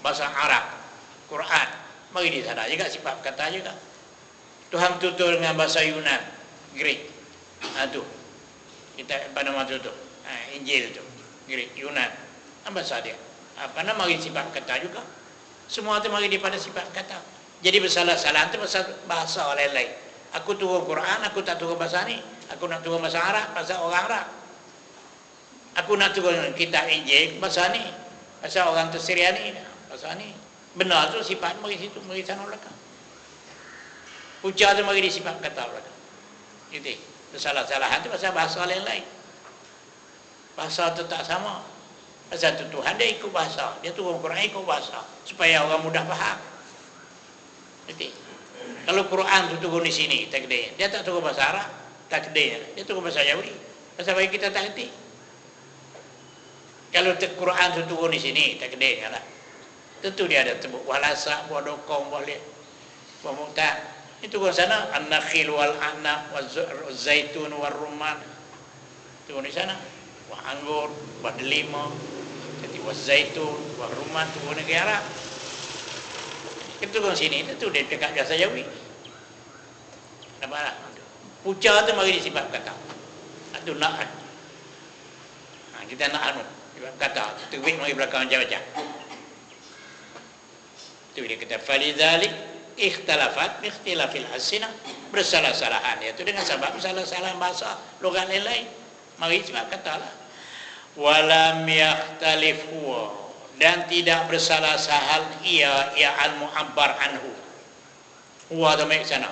[SPEAKER 1] bahasa Arab, Quran. Mari di sana juga sifat kata juga. Tuhan bertutur dengan bahasa Yunan, Greek. Tu. Kita pada nama tu. Injil tu. Greek, Yunan. Bahasa dia. Apa nama mari sifat kata juga. Semua itu mari daripada sifat kata. Jadi bersalah-salah itu bahasa lain-lain. Aku turun Quran, aku tak turun bahasa ni. Aku nak turun bahasa Arab, bahasa orang Arab. Aku nak turun kitab Injil, bahasa ni. Bahasa orang tu Syriani, bahasa ni. Benar tu sifat mari situ, mari sana belakang. Ucap tu mari di sifat kata belakang. Itu. Bersalah-salahan itu bahasa lain-lain. Bahasa tu tak sama. Pasal tu Tuhan dia ikut bahasa. Dia turun Quran ikut bahasa. Supaya orang mudah faham. Jadi, kalau Quran tu turun di sini, takdirnya. Dia tak turun bahasa Arab, takdirnya. Dia turun bahasa Yahudi. Pasal bagi kita tak ngerti. Kalau Quran tu turun di sini, takdirnya lah. Tentu dia ada tebuk walasa, buah dokong, buah liat, buah muqtah. Itu turun sana. An-nakhil wal-a'nab, wal-zaitun, wal-rumman. Turun di sana. Buah anggur, buah delima. Jadi buah zaitun, buah rumah turun negeri Arab. Itu kan sini, itu dia dekat jasa Jawi. Nampak tak? Puca tu mari disifat kata. Itu nak kan. Kita nak anu, sifat kata. Tubik mari belakang macam-macam. Itu dia kata, falidzalik ikhtilafat biikhtilafil alsinah. Bersalah-salahan. Itu dengan sebab bersalah-salahan bahasa, logat lain-lain. Mari sifat kata lah. Walam yakhtalif huwa, dan tidak bersalah-salah ia al-mu'abbar anhu. Huwa dhamir sana.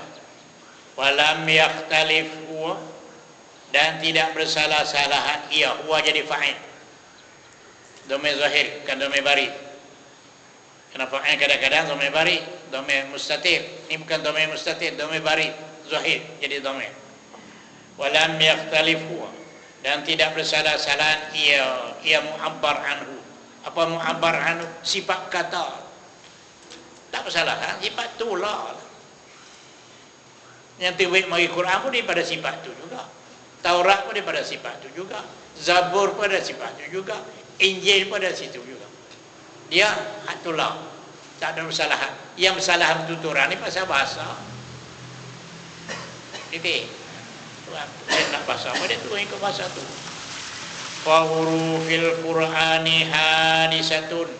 [SPEAKER 1] Walam yakhtalif huwa, dan tidak bersalah-salah ia. Huwa jadi fa'il. Dhamir zahir, bukan dhamir bari. Kerana fa'il kadang-kadang dhamir bari, dhamir mustatir. Ini bukan dhamir mustatir, dhamir bari, zahir jadi dhamir. Walam yakhtalif huwa, dan tidak bersalah-salah ia mu'abbar anhu. Apa mu'abbar anhu? Sifat kata. Tak bersalah kan? Sifat tu lah. Yang tiwik mari Quran pun daripada sifat tu juga. Taurat pun daripada sifat tu juga. Zabur pun ada sifat tu juga. Injil pun ada situ juga. Dia atulah. Tak ada bersalahan. Yang bersalahan tuturan ni pasal bahasa. Titik. Dia nak bahasa apa, dia turun ikut bahasa tu. Fa hurufil Qur'ani hadisatun,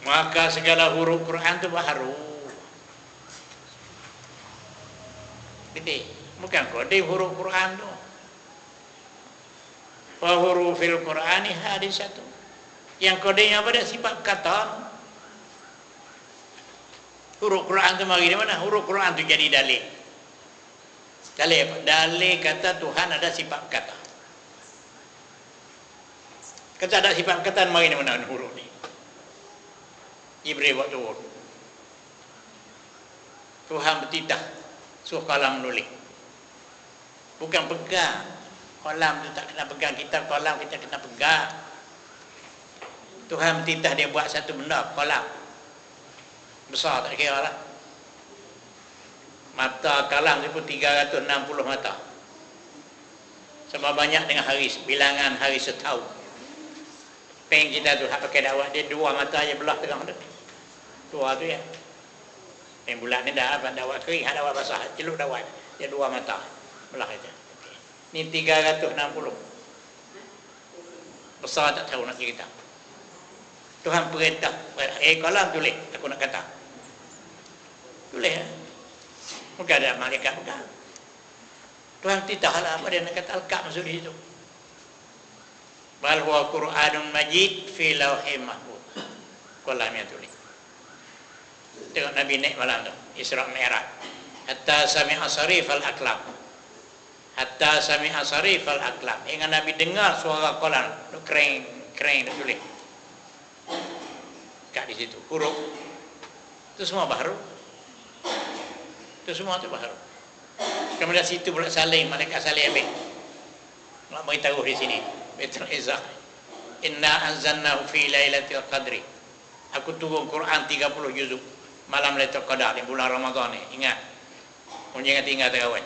[SPEAKER 1] maka segala huruf Quran tu baharu. Jadi bukan kode huruf Quran tu. Fa hurufil Qur'ani hadisatun, yang kodenya pada sifat kata. Huruf Quran tu mari di mana? Huruf Quran tu jadi dalil. Dalil apa? Dalil kata Tuhan ada sifat kata. Kata ada sifat kata, mari di mana huruf ni? Jibril buat turun. Tuhan bertitah, suruh kalam menulis. Bukan pegang. Kalam tu tak kena pegang kita, kalam kita kena pegang. Tuhan bertitah, dia buat satu benda, kalam. Besar tak kira lah. Mata kalam tu pun 360 mata. Sama banyak dengan hari, bilangan hari setahun. Peng kita tu hak pakai dakwah, dia 2 mata aja belah tengah tu. 2 tu ya. Peng bulan ni dah dapat dakwah kering, hak dakwah basah, celuk dakwah. Dia 2 mata belah aja. Ni 360. Besar tak tahu nak cerita. Tuhan perintah, kalam tulis, aku nak kata. Tulis ya. Bukan ada malaikat, bukan. Tuhan titah lah apa dia nak kata, Al-Ka'b masuk di situ. Bal huwa Qur'anun Majid fi lauhim mahfuz. Kolamnya tu ni. Tengok Nabi naik malam tu, Isra Mi'raj. Hatta sami'a sarifal aqlam. Hatta sami'a sarifal aqlam. Hingga Nabi dengar suara kolam, kering tu tulis. Kat di situ huruf. Itu semua baharu. Itu semua tu baharu. Kemudian situ pula Salim, malaikat Salim ambil. Nak beritahu di sini. Betul Izzah. Inna anzalnahu fi lailatul qadri. Aku turun Quran 30 juzuk malam Lailatul Qadar di bulan Ramadan ni. Ingat. Jangan tinggal terawih.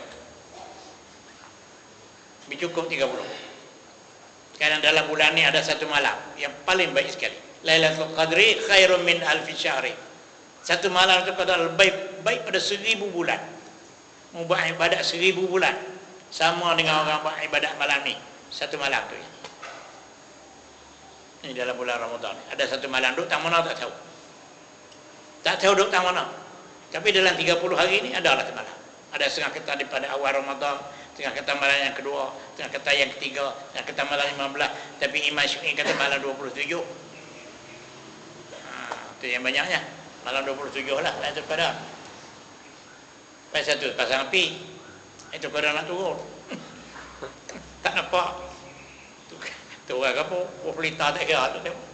[SPEAKER 1] Cukup 30. Karena dalam bulan ni ada satu malam yang paling baik sekali. Lailatul Qadri khairun min alfi syahri. Satu malam itu adalah baik pada 1000 bulan. Mau buat ibadat 1000 bulan. Sama dengan orang buat ibadat malam ni. Satu malam tu ya. Ini dalam bulan Ramadan. Ada satu malam duduk tak mana tak tahu. Tak tahu duduk tak mana. Tapi dalam 30 hari ini adalah malam. Ada setengah kata daripada awal Ramadan, setengah kata malam yang kedua, setengah kata yang ketiga, setengah kata malam 15. Tapi Imam Syafi'i kata malam 27. Itu yang banyaknya. Malam 27 lah Lailatul Qadar. Lepas satu pasang api. Itu Qadar nak turun. Tak nampak. Tu orang apa? Pelita tak kira tu tengok.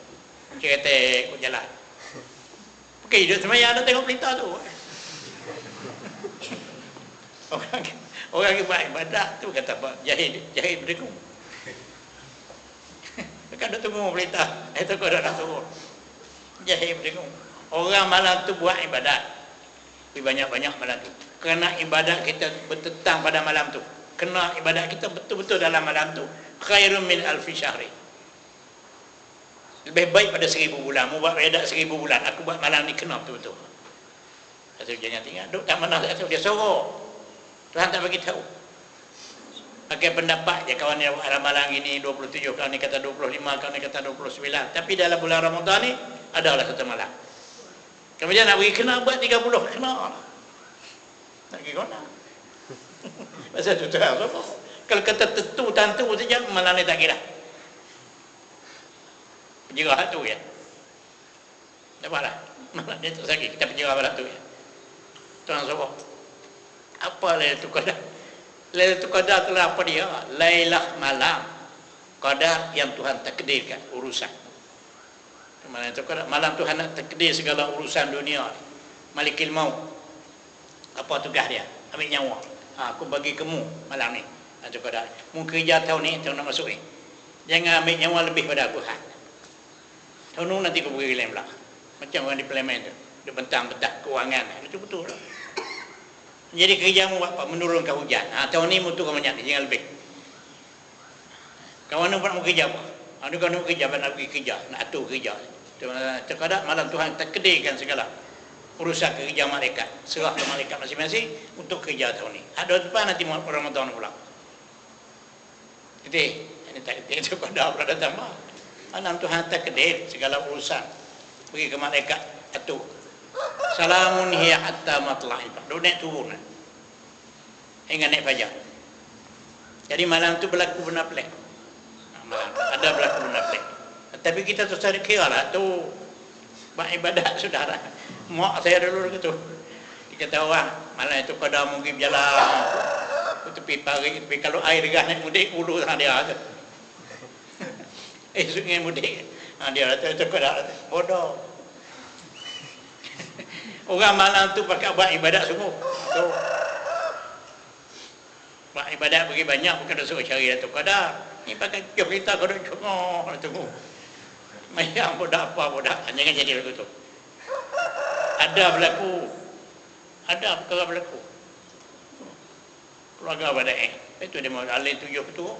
[SPEAKER 1] Kereta kau jalan. Pergi duduk semayang dah tengok pelita tu. Orang yang buat ibadat tu kata apa? Jahil berdengung. Kan duduk tunggu pelita. Itu kau dah nak turun. Jahil berdengung. Orang malam tu buat ibadat. Banyak-banyak malam tu. Kerana ibadat kita bertetang pada malam tu. Kena ibadat kita betul-betul dalam malam tu. Khairun min alfi syahri. Lebih baik pada 1000 bulan. Mau buat ibadat 1000 bulan. Aku buat malam ni kena betul-betul. Kata jangan tinggal. Duk tak mana tak tahu. Dia sorok. Tuhan tak bagi tahu. Pakai pendapat je kawan ni buat malam ini 27. Kawan ni kata 25. Kawan ni kata 29. Tapi dalam bulan Ramadan ni adalah satu malam. Kemudian nak bagi kena buat 30. Kena. Tak pergi kena. Pasal tu terang apa? Kalau kata tentu saja malam ni tak kira. Penjerah tu ya. Dapatlah. Malam ni tak sakit. Kita penjerah malam tu ya. Tuan sobat. Apa Lailatul Qadar? Lailatul Qadar tu apa dia? Lailah malam. Qadar yang Tuhan takdirkan urusan. Malam Tuhan nak takdir segala urusan dunia. Malikil maut. Apa tugas dia? Ambil nyawa. Aku bagi kamu malam ni. Itu Qadar. Mu kerja tahun ni, tahun nak masuk ni. Jangan ambil nyawa lebih pada aku. Tahun ni nanti aku pergi lain pula. Macam orang di parlimen tu. Dia bentang-bentang kewangan. Itu betul lah. Jadi kerjamu apa? Menurunkan hujan. Tahun ni mutu kamu banyak, jangan lebih. Kawan nak buat kerja apa? Ada kawan nak kerja, nak pergi kerja, nak atur kerja. Terkadang malam Tuhan takdirkan segala urusan kerja malaikat. Serah ke malaikat masing-masing untuk kerja tahun ni. Ada depan nanti Ramadan pula. Jadi, ini tak itu pada pula datang mah. Malam Tuhan takdir segala urusan. Pergi ke malaikat atur. Salamun hiya hatta matla'il fajr. Dia naik turun hingga naik fajar. Jadi malam tu berlaku benda pelik. Ada berlaku benda pelik. Tapi kita tu cari kira lah tu buat ibadat saudara. Mak saya dulu gitu. Dia kata orang malam itu pada mungkin berjalan ke tepi pari, tapi kalau air deras naik mudik ulu sana dia tu. Sungai mudik. Dia kata itu pada bodoh. Orang malam tu pakai buat ibadat semua. Tu. Buat ibadat bagi banyak bukan dah suruh cari Lailatul Qadar. Ni pakai kita kau duk cengok tunggu. Mayang budak apa budak. Jangan jadi lagu tu. Ada berlaku. Ada perkara berlaku. Keluarga badai. Itu dia mau alih 7 petua.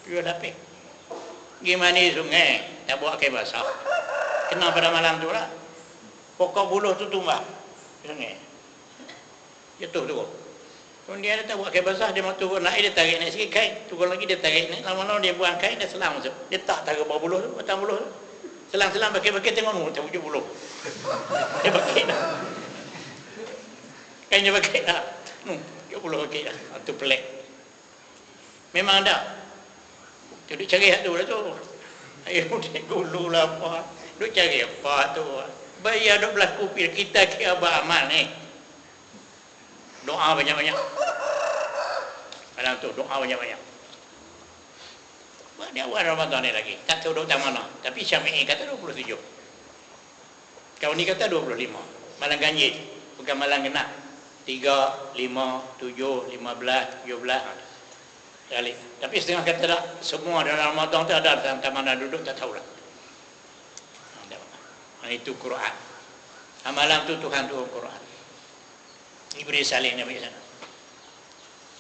[SPEAKER 1] 7 lapik. Gimana sungai tak buat kain basah. Kena pada malam tu lah. Pokok buluh tu tumbang sungai. Jatuh turun. Kemudian dia tak buat kain basah, dia mau turun naik, dia tarik naik sikit kain. Turun lagi dia tarik naik. Lama-lama dia buang kain, dia selang masuk. Dia tak tarik bawah buluh tu, batang buluh tu. Selang-selang pakai-pakai tengok tak wujud buluh. Dia pakai dah. Kain dia pakai dah. Wujud buluh pakai dah. Itu pelik. Memang ada. Jadi cari hak tu lah tu. Ayo dia gulu lah apa. Duk cari apa tu. Bayar duk berlaku kita kira beramal ni. Doa banyak-banyak. Malam tu doa banyak-banyak. Buat dia awal Ramadan ni lagi. Tak tahu duk tak mana. Tapi Syafi'i kata 27. Kau ni kata 25. Malam ganjil. Bukan malam genap. 3, 5, 7, 15, 17. Kali. Tapi setengah kata tak, semua dalam Ramadan tu ada dalam mana duduk tak tahulah. Itu Quran. Amalan tu Tuhan turun Quran. Iblis salih ni bagi sana.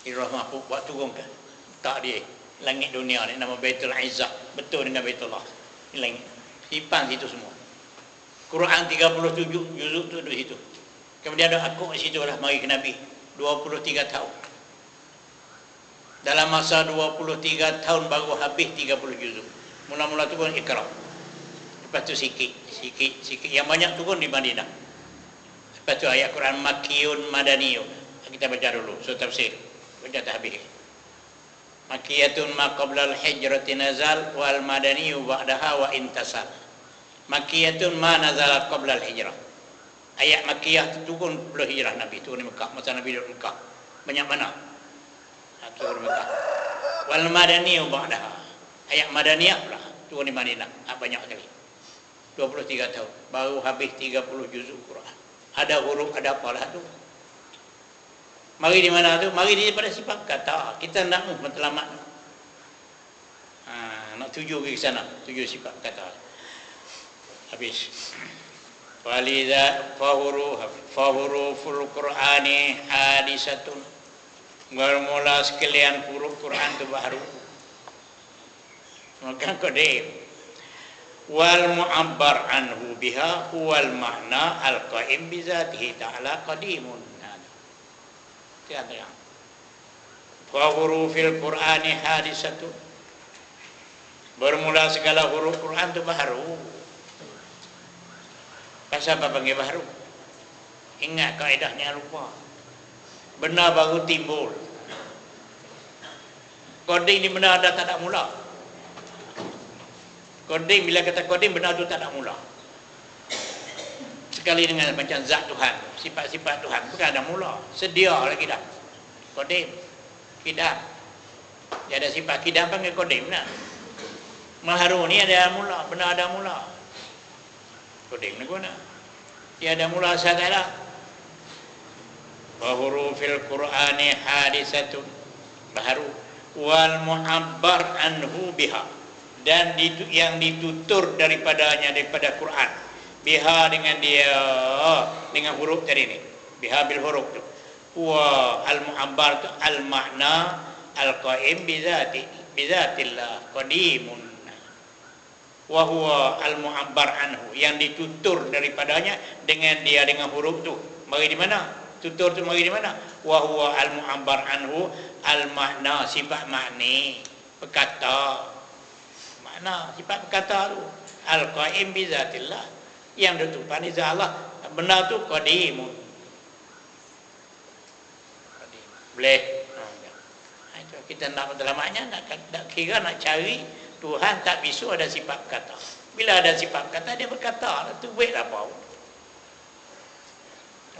[SPEAKER 1] Irah mahfud buat turun kan. Tak dia. Langit dunia ni nama Baitul Izzah. Betul dengan Baitullah. Ini langit. Simpan situ semua. Quran 37 juzuk tu di situ. Kemudian ada aku di situ lah mari ke Nabi. 23 tahun. Dalam masa 23 tahun baru habis 30 juzuk. Mula-mula turun Iqra. Lepas tu sikit. Yang banyak turun di Madinah. Lepas tu ayat Quran Makkiyun Madaniyun. Kita baca dulu surah tafsir. Baca tak habis. Makkiyatun ma qabla al-hijrati nazal wal madaniyu ba'daha wa intasal. Makkiyatun ma nazalat qabla al-hijrah. Ayat Makkiyah turun sebelum hijrah Nabi, turun di Mekah, masa Nabi duduk Mekah. Banyak mana? Turun di Mekah. Wal madaniyu ba'daha. Ayat Madaniyah pula turun di Madinah. Banyak kali. 23 tahun baru habis 30 juzuk Quran. Ada huruf, ada apalah tu. Mari di mana tu? Mari di pada sifat kata. Kita nak matlamat. Nak tuju ke sana, tuju sifat kata. Habis. Walidha fahuruful Qur'ani hadisatun. Bermula sekalian huruf Quran tu baru. Maka qadim. Wal mu'abbar anhu biha huwal ma'na al-qa'im bi zatihi ta'ala qadimun. Tiada. Fa hurufil Qur'ani hadisatun. Bermula segala huruf Quran itu baru. Pasal apa panggil baru? Ingat kaedahnya lupa. Benar baru timbul. Koding ni benar ada tak ada mula. Koding bila kata koding benar tu tak ada mula. Sekali dengan macam zat Tuhan, sifat-sifat Tuhan bukan ada mula. Sedia lagi dah. Kodim, kidam. Dia ada sifat kidam panggil kodim nah. Maharu ni ada mula, benar ada mula. Kodim ni guna. Dia ada mula sahaja. Wa hurufil Qur'ani hadisatun baharu wal mu'abbar anhu biha. Dan yang ditutur daripada Quran biha dengan dia dengan huruf tadi ni biha bil huruf tu wa al mu'abbar tu al makna al qaim bi zatillah qadimun wa huwa al mu'abbar anhu yang ditutur daripadanya dengan dia dengan huruf tu mari di mana tutur tu mari di mana wa huwa al mu'abbar anhu al makna sifat makni perkata makna sifat perkata tu al-qaim bi zatillah yang ditutupan di zat Allah benar tu qadimun boleh itu kita nak matlamatnya nak kira nak cari Tuhan tak bisu ada sifat perkata bila ada sifat perkata dia berkata tu baik apa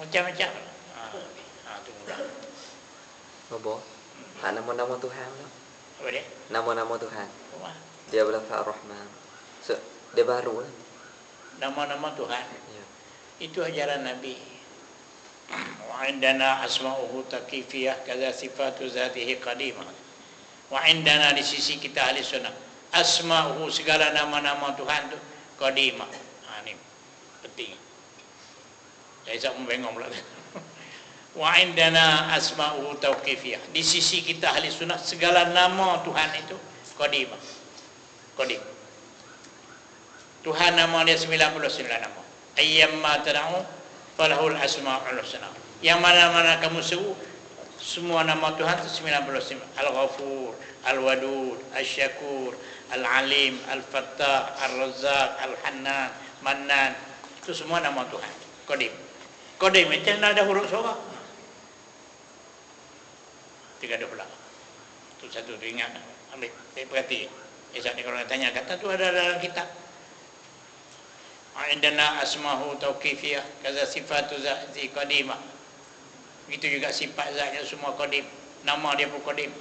[SPEAKER 1] macam-macam tu mudah
[SPEAKER 2] apa hak nama-nama Tuhan tu
[SPEAKER 1] apa dia
[SPEAKER 2] nama-nama Tuhan dia berlafaz Ar-Rahman. So, dia baru lah.
[SPEAKER 1] Nama-nama Tuhan.
[SPEAKER 2] Ya.
[SPEAKER 1] Itu ajaran Nabi. Wa indana asma'uhu taqifiyah kaza sifatu zatihi qadimah. Wa indana di sisi kita ahli sunnah asma'uhu segala nama-nama Tuhan tu qadimah. Ini penting. Saya tak membengong pula. Wa indana asma'uhu taqifiyah. Di sisi kita ahli sunnah segala nama Tuhan itu qadimah. Qadim. Tuhan nama dia 99 nama. Ayyamma tad'u falahul asmaul husna. Yang mana-mana kamu seru semua nama Tuhan itu 99. Al-Ghafur, Al-Wadud, Asy-Syakur, Al-Alim, Al-Fattah, Ar-Razzaq, Al-Hannan, Mannan. Itu semua nama Tuhan. Qadim. Qadim itu ada huruf surah. 30 pula. Itu satu tu ingat. Ambil, perhati. Esok ni kalau tanya kata tu ada dalam kitab. Indana asmahu tauqifiyah kaza sifatu zati qadimah. Begitu juga sifat zatnya semua qadim. Nama dia pun qadim.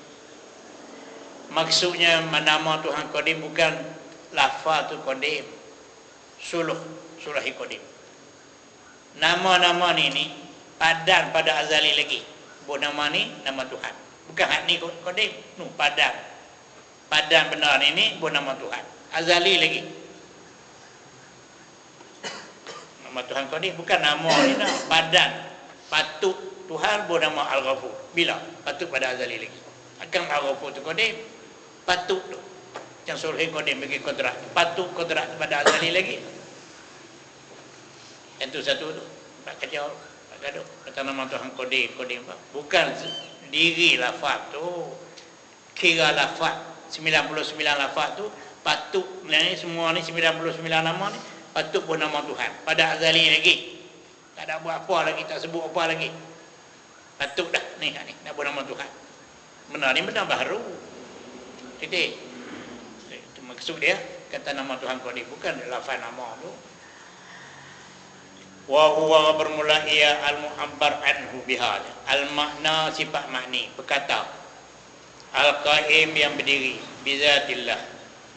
[SPEAKER 1] Maksudnya nama Tuhan qadim bukan lafaz tu qadim. Suluhi qadim. Nama-nama ni padan pada azali lagi. Buat nama ni nama Tuhan. Bukan hak ni qadim. Nu padan. Padan benar ini buat nama Tuhan. Azali lagi. Nama Tuhan qadim bukan nama ni dah. Padan. Patut Tuhan buat nama Al-Ghafur. Bila? Patut pada azali lagi. Akan Al-Ghafur tu qadim. Patut tu. Yang suluhi qadim bagi kodrat. Patut kodrat pada azali lagi. Yang tu satu tu. Tak kacau. Tak gaduh. Kata nama Tuhan qadim. Qadim apa? Bukan diri lafaz tu. Kira lafaz. 99 lafaz tu. Patut. Ni semua ni 99 nama ni. Patut pun nama Tuhan. Pada azali lagi. Tak ada buat apa lagi. Tak sebut apa lagi. Patut dah. Ni nak buat nama Tuhan. Benar ni benar baru. Titik. Itu maksud dia. Kata nama Tuhan qadim. Bukan lafaz nama tu. Wa huwa bermula ia al-mu'abbar anhu bihal. Al-makna sifat makni. Berkata. Al-qaim yang berdiri. Bizatillah.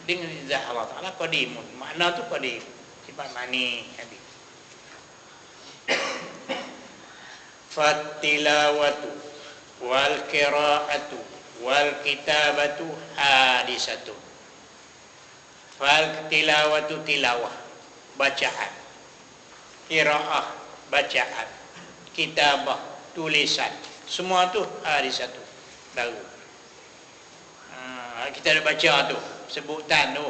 [SPEAKER 1] Dengan zat Allah Ta'ala qadimun. Makna tu qadim. Sifat makni. Fattilawatu wal qira'atu wal kitabatu hadisatu. Fattilawatu tilawah. Bacaan. Qira'ah, bacaan, kitabah, tulisan, semua tu hadisatu baru. Kita ada baca tu sebutan tu,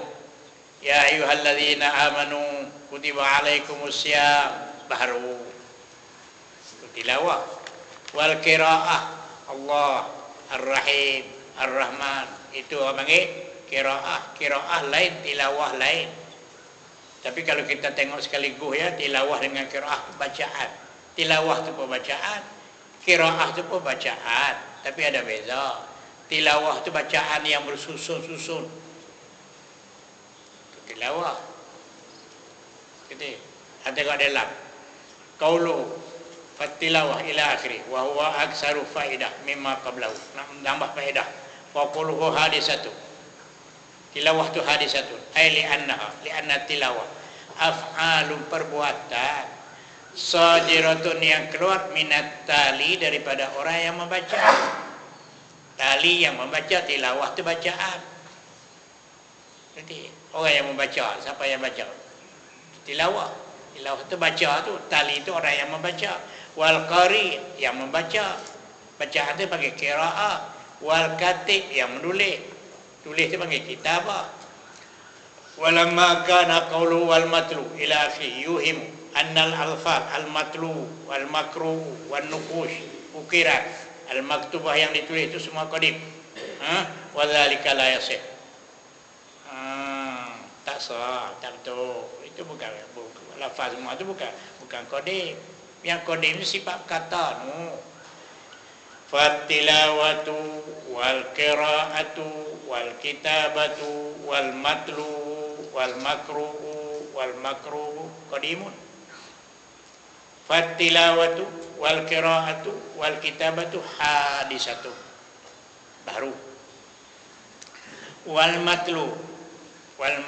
[SPEAKER 1] ya ayyuhallazina amanu kutiba alaikumusiyam, baru tilawah. Wal qiraah, Allah Ar-Rahim Ar-Rahman, itu orang panggil qiraah. Qiraah lain, tilawah lain. Tapi kalau kita tengok sekaligus ya, tilawah dengan qiraah bacaan. Tilawah tu pun bacaan, qiraah tu pun bacaan, tapi ada beza. Tilawah tu bacaan yang bersusun-susun. Itu tilawah. Gitu. Tengok dalam qaulu fatilawah ila akhiri wa huwa aksaru faidah mimma qablahu. Nak menambah faedah. Wa quluhu hadisatu. Tilawah tu hadisatun. Ai li'anna tilawah af'alun perbuatan sajiratun yang keluar minat tali daripada orang yang membaca. Tali yang membaca, tilawah tu bacaan. Jadi orang yang membaca, siapa yang baca? Tilawah. Tilawah tu baca tu, tali tu orang yang membaca. Wal qari yang membaca. Bacaan tu panggil qiraah. Wal katib yang menulis. Tulis tu panggil kitabah. Walamma kana qawlu wal matlu ila akhi yuhim annal alfaz al matlu wal makruh wal nuqush ukirat al maktubah yang ditulis itu semua qadim. Wa dzalika la yasih. Tak sah, tak betul. Itu bukan lafaz semua tu bukan qadim. Yang qadim itu sifat kata nu. Fattilawatu wal qira'atu wal kitabatu wal matlu wal makruh qadimun. Fattilawatu wal qira'atu wal kitabatu hadisatu, baru. Wal matlu wal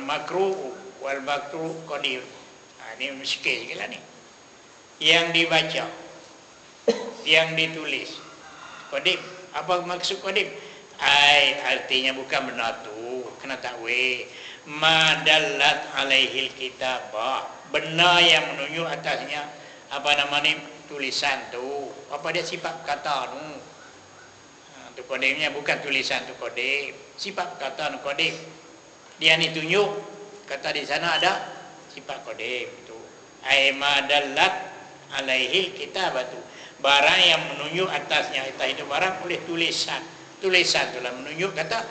[SPEAKER 1] makruh qadim. Ini miskin sikit lah ni. Yang dibaca, yang ditulis qadim. Apa maksud qadim? Artinya bukan benar tu, kena takwil. Madallat alaihil kitabah, benar yang menunjuk atasnya apa nama ni, tulisan tu. Apa dia sifat kata tu? Tu qadimnya bukan tulisan tu qadim. Sifat kata tu qadim. Dia ni tunjuk, kata di sana ada sifat qadim itu. Madallat alaihil kitabatu, barang yang menunjuk atasnya, atas itu barang oleh tulisan. Tulisan itulah menunjuk kata,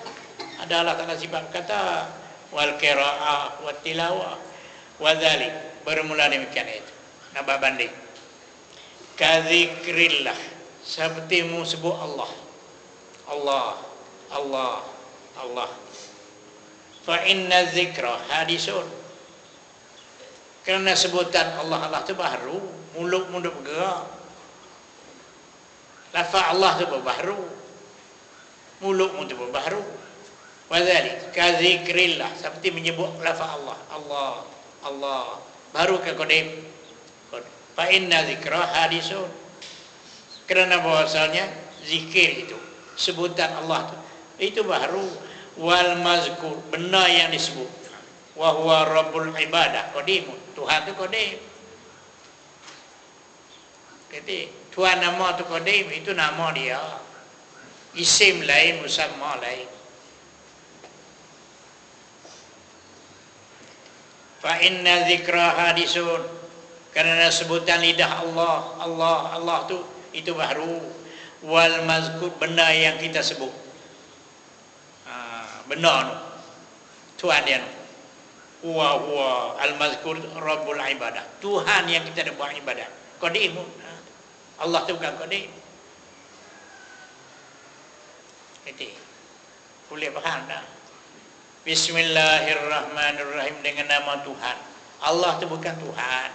[SPEAKER 1] adalah kata sifat kata. Wal qiraah wat tilawah wa dzalik, bermula demikian itu. Nambah banding. Kadzikrillah, seperti sebut Allah. Allah Allah, Allah. Fa inna zikra hadisun. Kerana sebutan Allah itu baru, mulut bergerak. Lafaz Allah itu baru, mulut itu baru. Wadzalik ka zikrillah, seperti menyebut lafaz Allah, Allah, Allah. Baru ke qadim. Fa inna zikra hadisun. Kerana bahasanya zikir itu, sebutan Allah itu baru. Wal mazkur, benar yang disebut. Wa huwa rabbul ibadah, qadim. Tuhan itu qadim. Jadi Tuhan nama itu qadim, itu nama dia. Isim lain, musamma lain. Fa inna zikra hadisun. Kerana sebutan lidah Allah, Allah, Allah itu baru. Wal mazkur, benar yang kita sebut. Benar tu Tuhan dia tu wa al-mazkur rabbul ibadah, Tuhan yang kita nak buat ibadat. Qadim, Allah tu bukan qadim. Jadi boleh faham tak? Bismillahirrahmanirrahim, dengan nama Tuhan. Allah tu bukan Tuhan.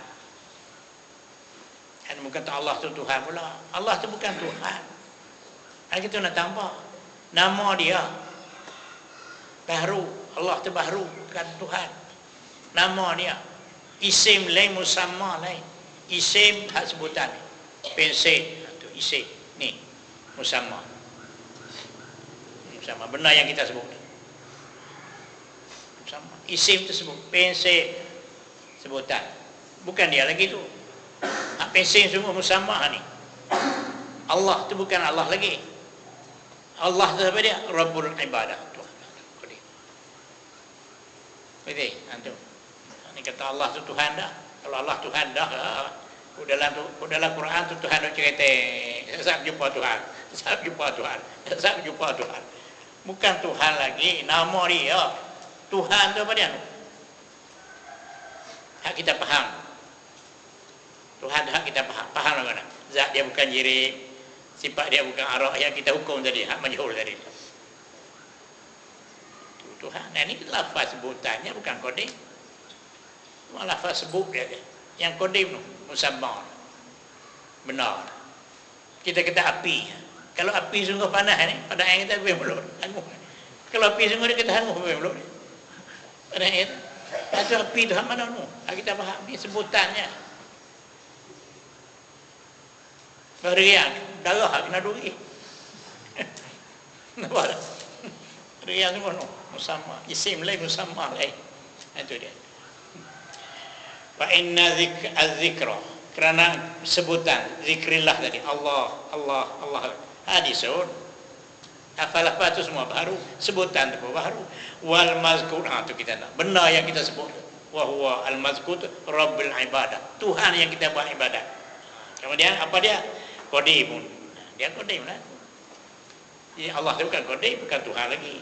[SPEAKER 1] Dan bukan Allah tu Tuhan pula. Allah tu bukan Tuhan. Dan kita nak tambah nama dia baru. Allah tu baru, bukan Tuhan. Nama dia. Isim lain, musamma lain. Isim hak sebutan. Pensil tu isim. Ni musamma. Musamma benar yang kita sebut. Musamma. Isim tersebut, pensil sebutan. Bukan dia lagi tu. Hak pensil semua musamma ni. Allah tu bukan Allah lagi. Allah tu apa dia? Rabbul ibadah. Betul, antum. Ini kata Allah tu Tuhan dah. Kalau Allah Tuhan dah, dalam Quran tu Tuhan nak cerita, saya jumpa Tuhan, saya jumpa Tuhan, saya jumpa Tuhan. Bukan Tuhan lagi, nama dia. Tuhan tu apa dia? Hak kita faham. Tuhan hak kita faham. Faham mana? Zat dia bukan jirim, sifat dia bukan arah yang kita hukum tadi, hak majhul tadi. Tuhan. Nah, ini lafaz sebutannya bukan qadim. Cuma lafaz sebut dia. Yang qadim tu musamma. Benar. Kita kata api. Kalau api sungguh panas ni, pada air kita boleh mulut. Kalau api sungguh dia kata hangus boleh mulut. Pada air. Itu api tu hak mana tu? Kita faham ni sebutannya. Beriang darah kena duri. Nampak tak? Beriang semua tu. Musamma, isim lain, musamma lain. Itu dia. Fa inna az-zikra, kerana sebutan zikrillah tadi, Allah, Allah, Allah. Hadisun. Apa tu semua baru, sebutan tu baru. Wal mazkur, tu kita nak. Benar yang kita sebut. Wa huwa al-mazkur rabbul ibadah. Tuhan yang kita buat ibadat. Kemudian apa dia? Qadimun. Dia qadim lah. Jadi Allah tu bukan qadim, bukan Tuhan lagi.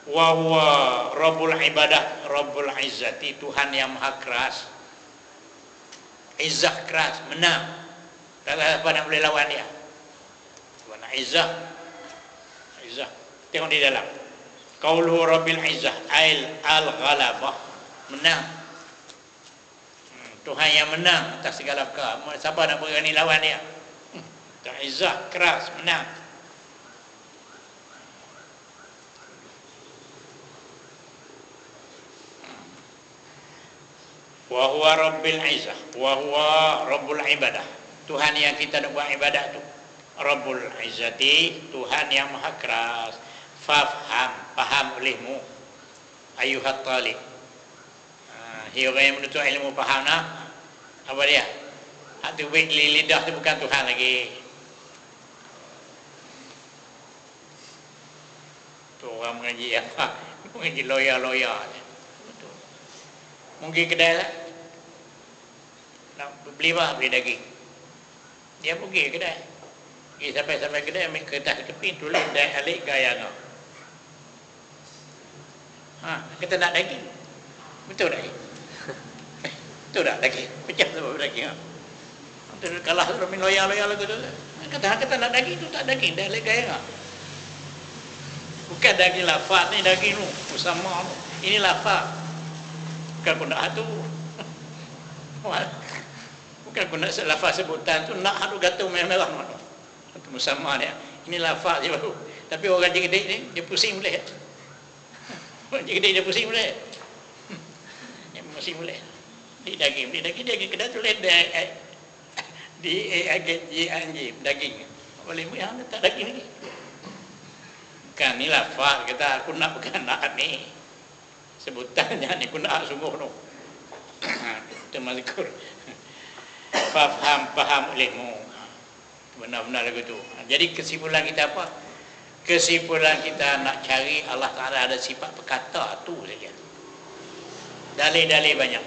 [SPEAKER 1] Wa huwa rabbul ibadah, rabbul izzati, Tuhan yang maha keras. Izzah keras, menang. Tak ada apa nak boleh lawan dia. Tuhan izzah. Izzah. Tengok di dalam. Qauluhu rabbil izzah, al-ghalabah, menang. Tuhan yang menang atas segala perkara. Siapa nak berani lawan dia? Tuhan izzah, keras, menang. Wa huwa rabbil izzah, wa huwa rabbul ibadah. Tuhan yang kita nak buat ibadat tu. Rabbul izzati, Tuhan yang maha keras. Fafham, faham olehmu. Ayuhat talib. Orang yang menuntut ilmu faham nak. Apa dia? Hak tu lidah tu bukan Tuhan lagi. Tu orang mengaji apa? Mengaji lawyer. Mungkin kedai lah. Nak beli apa? Beli daging. Dia pergi kedai. Sampai kedai, ambil kertas tepi, tulis dai alik gaya ngau. Kita nak daging. Betul tak? Betul tak daging? Pecah sebab daging. Kalah min loyal lagu tu. Kata nak daging tu tak daging, dai alik gaya ngau. Bukan daging lafaz ni, daging tu bersama tu. Ini lafaz. Bukan kundak tu. Bukan kundak lafaz sebutan tu, nak tu gatung merah-merah tu. Itu bersama dia. Ini lafaz je baru. Tapi orang cerdik ni dia pusing boleh. Orang cerdik dia pusing boleh. Dia pusing boleh. Di daging kedai tu ledek. Di anjing daging. Boleh yang letak daging lagi. Bukan ni lafaz kata aku nak, bukan nak ni. Sebutannya ni aku nak sungguh tu. Itu mazkur. Faham olehmu. Benar-benar lagu tu. Jadi kesimpulan kita apa? Kesimpulan kita nak cari Allah Ta'ala ada sifat berkata tu saja. Dalil-dalil banyak.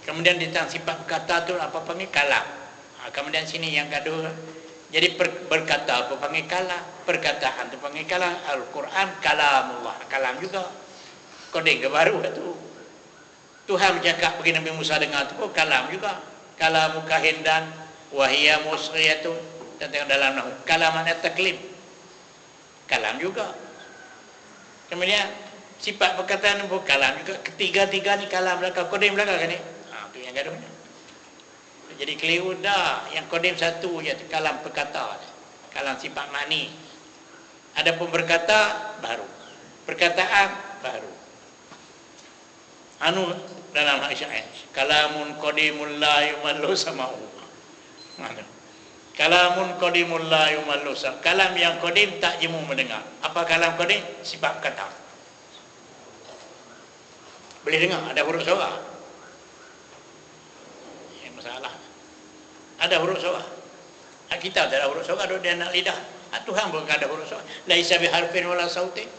[SPEAKER 1] Kemudian tentang sifat berkata tu apa panggil kalam. Kemudian sini yang kedua, jadi berkata apa panggil kalam, perkataan tu panggil kalam. Al-Quran kalamullah, kalam juga. Kodeng ke baru tu. Tuhan bercakap bagi Nabi Musa dengar tu pun kalam juga. Kalamu kahindan wahiyya musriyatun. Tentang dalam nahu. Kalam makna taklim. Kalam juga. Kemudian sifat perkataan pun kalam juga. Ketiga-tiga ni kalam belakang, kodem belakang kan ni. Tu yang gaduhnya. Jadi keliru dah. Yang kodem satu je, kalam perkata. Kalam sifat makni. Ada pun berkata baru. Perkataan baru. Anu dalam hak syair. Kalamun qadimul la yumallu sama'u. Mana? Kalamun qadimul la yumallu sama'u. Kalam yang qadim tak jemu mendengar. Apa kalam qadim? Sifat kata. Boleh dengar, ada huruf suara. Masalah. Ada huruf suara. Kita tak ada huruf suara, dia nak lidah. Tuhan pun ada huruf suara. Laisa biharfin wala sautin.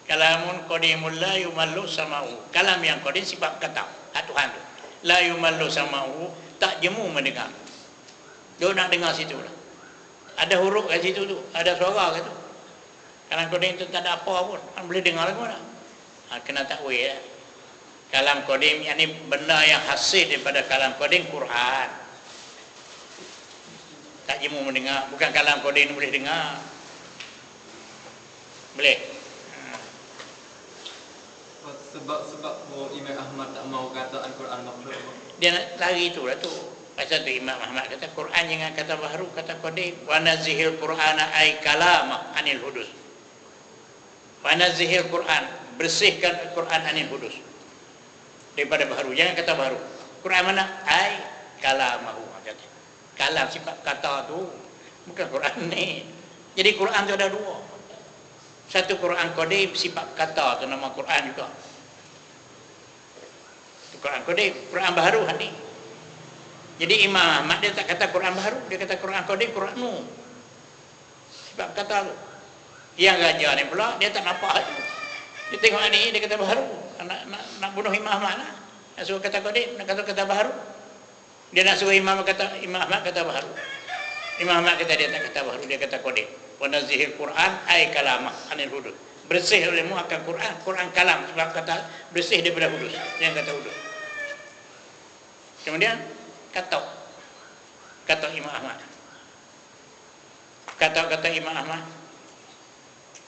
[SPEAKER 1] Kalamun qadimul la yumallu sama'u. Kalam yang qadim sifat kata. Tuhan tu. La yumallu sama'u, tak jemu mendengar. Dia nak dengar situ lah. Ada huruf kat situ tu, ada suara kat tu. Kalam qadim tu tak ada apa pun. Boleh dengar lagu mana? Kena takwil ya. Kalam qadim yakni benda yang hasil daripada kalam qadim Quran. Tak jemu mendengar, bukan kalam qadim boleh dengar. Boleh.
[SPEAKER 3] Sebab Imam Ahmad tak mau kata Al-Quran makhluk.
[SPEAKER 1] Dia nak lari itulah tu. Pasal tu Imam Ahmad kata Quran jangan kata baharu, kata qadim. Wa nazihil Qur'ana ay kalama anil hudus. Wa nazihil Quran, bersihkan Al-Quran anil hudus. Daripada baharu, jangan kata baharu. Quran mana? Ay kalamahu. Kalam sifat kata tu, bukan Quran ni. Jadi Quran tu ada dua. Satu Quran qadim sifat kata tu nama Quran juga. Quran qadim, Quran baharu ni. Jadi Imam Ahmad dia tak kata Quran baharu, dia kata Quran qadim, Quran nu. Sebab kata tu. Yang raja ni pula dia tak nampak tu. Dia tengok ni dia kata baharu. Nak bunuh Imam Ahmad lah. Nak suruh kata qadim, nak kata baharu. Dia nak suruh Imam Ahmad kata baharu. Imam Ahmad kata dia tak kata baharu, dia kata qadim. Wa nazihil Quran ay kalamah anil hudud. Bersih olehmu akan Quran, Quran kalam sebab kata bersih daripada hudud. Yang kata hudud. Kemudian kata Imam Ahmad. Kata Imam Ahmad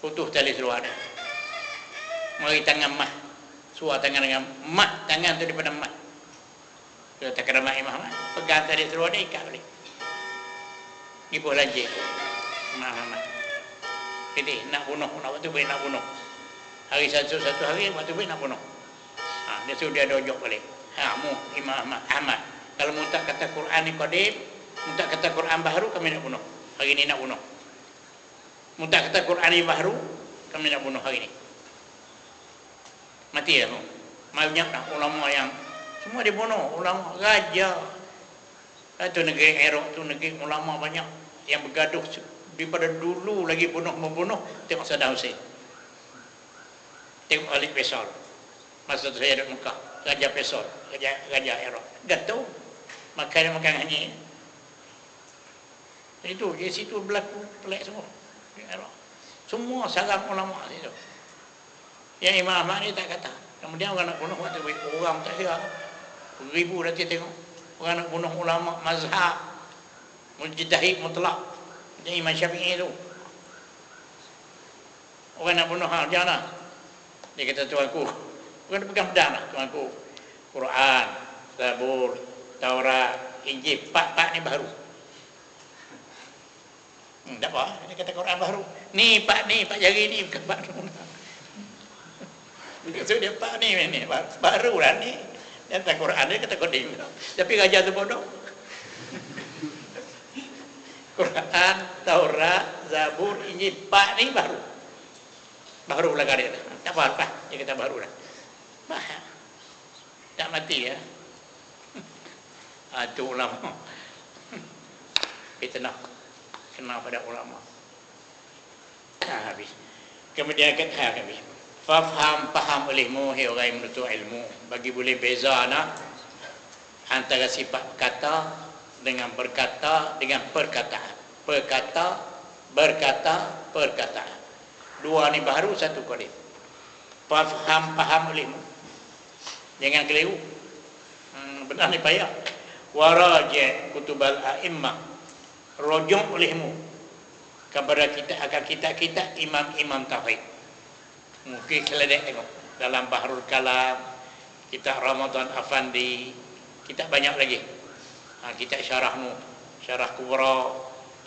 [SPEAKER 1] putus tali seluar dia. Mari tangan mah. Suar tangan dengan mah, tangan tu daripada mah. Dia tak kena mak Imam Ahmad. Pegang tali seluar dia ikat balik. Ibu lanjut Imam Ahmad. Jadi nak bunuh, waktu baik nak bunuh. Hari satu hari waktu baik nak bunuh. Dia suruh dia dojok balik. Mu Imam Ahmad. Kalau mu tak kata Quran ni qadim, mu tak kata Quran baharu, kami nak bunuh. Hari ni nak bunuh. Mu tak kata Quran ni baharu, kami nak bunuh hari ni. Mati lah mu. Banyaklah ulama yang semua dibunuh. Ulama raja. Itu negeri Iraq tu negeri ulama banyak yang bergaduh daripada dulu lagi membunuh. Tengok Saddam Hussein, tengok Khalid Faisal masa tu saya duduk Mekah. Raja Faisal, Raja Iraq gaduh makan hanya itu. Di situ berlaku pelik semua di Iraq. Semua sarang ulama situ. Yang Imam Ahmad ni tak kata. Kemudian orang nak bunuh waktu orang tak kira ribu nanti tengok orang nak bunuh ulama mazhab. Mujtahid mutlak. Jadi Imam Syafi'i itu. Orang nak bunuh hak jangan. Dia kata tuanku, bukan pegang pedang lah tuanku. Quran, Zabur, Taurat, Injil, pak ni baru. Tak apa, dia kata Quran baru. Ni pak jari ni bukan baru. So dia pak ni baru lah ni. Dia kata Quran dia kata koding. Tapi raja tu bodoh. Quran, Taurat, Zabur, Injil, pak ni baru. Baru lah dia. Tak apa, dia kata baru lah. Tak mati ya. Itu ulama. Fitnah. Kena pada ulama. Habis. Kemudian kata habis. Faham olehmu hai orang yang menuntut ilmu. Bagi boleh beza nak antara sifat kata dengan berkata dengan perkataan. Perkataan. Dua ni baru, satu qadim. Faham olehmu. Jangan keliru. Benar ni payah. Waraji' kutubal a'immah. Rojok olehmu kepada kita imam-imam tauhid. Mungkin keledek tengok dalam Bahrul Kalam, kitab Ramadan Afandi, kitab banyak lagi. Kitab syarahmu, syarah kubra,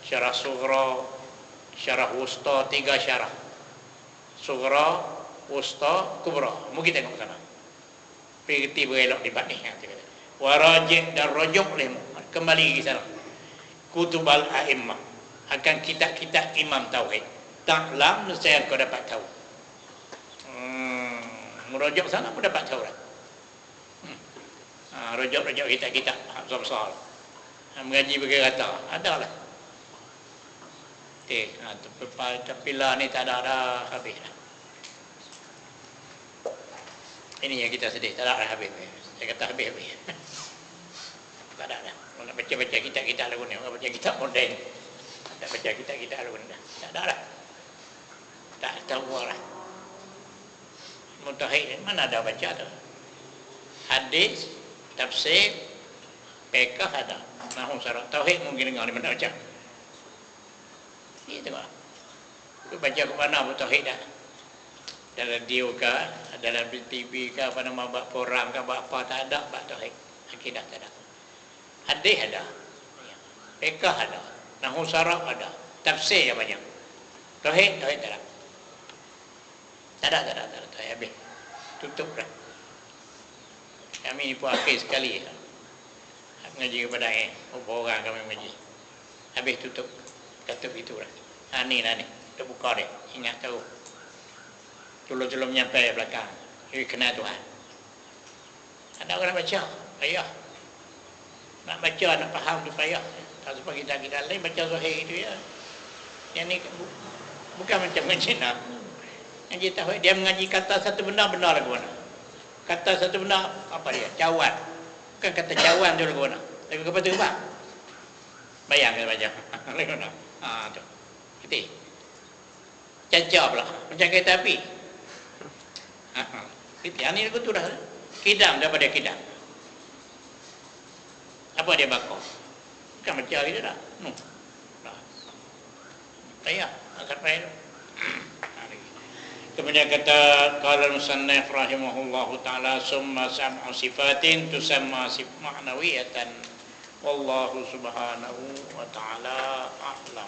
[SPEAKER 1] syarah sughra, syarah wusta, 3 syarah. Sughra, wusta, kubra. Mungkin tengok sana. Pergi berelok di bani. Waraji' dan rojok olehmu. Kembali ke sana. Kutubal a'immah, akan kitab-kitab imam tauhid. Taklam nescaya kau dapat tahu. Merojok sana pun dapat tahu lah. Rojok-rojok kitab-kitab besar-besar. Mengaji bagi kata, ada lah. Okey, tapi lah ni tak ada dah habis lah. Ini yang kita sedih, tak ada dah habis. Saya kata habis-habis. Tak ada dah. Nak baca-baca kitab-kitab lagu ni, orang baca kitab moden. Tak baca kitab-kitab lagu ni dah. Tak ada lah. Tak tahu lah. Mutahid mana ada baca tu. Hadis, tafsir, fiqh ada. Nahwu syarat tauhid mungkin dengar di mana baca. Ni tengok. Tu baca ke mana tauhid dah. Dalam radio ke, dalam TV ke, apa nama buat program ke, buat apa tak ada buat tauhid. Akidah tak ada. Hadis ada, fiqh ada, nahwu syarat ada, tafsir yang banyak. Tauhid tak ada. Tak ada. Habis. Tutup dah. Kami ni pun akhir sekali. Mengaji kepada orang kami mengaji. Habis tutup. Kata begitulah. Ni. Kita buka dia. Ingat tahu. Tolong menyampai belakang. Ini kenal Tuhan. Ada orang nak baca. Payah. Nak baca, nak faham tu payah. Tak sebab kita lain baca Zahir itu ya. Yang ni bukan macam mengaji nak. Mengaji tauhid dia mengaji kata satu benda benar lagu mana. Kata satu benda apa dia? Cawan. Bukan kata cawan tu lagu mana. Tapi apa tu bang? Bayang kita baca. Lagu mana? Tu. Kita. Caca pula. Macam kereta api. Kita ni lagu tu dah. Kidam daripada kidam. Apa dia bakar? Bukan macam kita dah. Payah. Angkat payah tu. Kemudian kata qala al-musannif rahimahullahu taala summa sab'u sifatin tusamma ma'nawiyatan wallahu subhanahu wa ta'ala a'lam.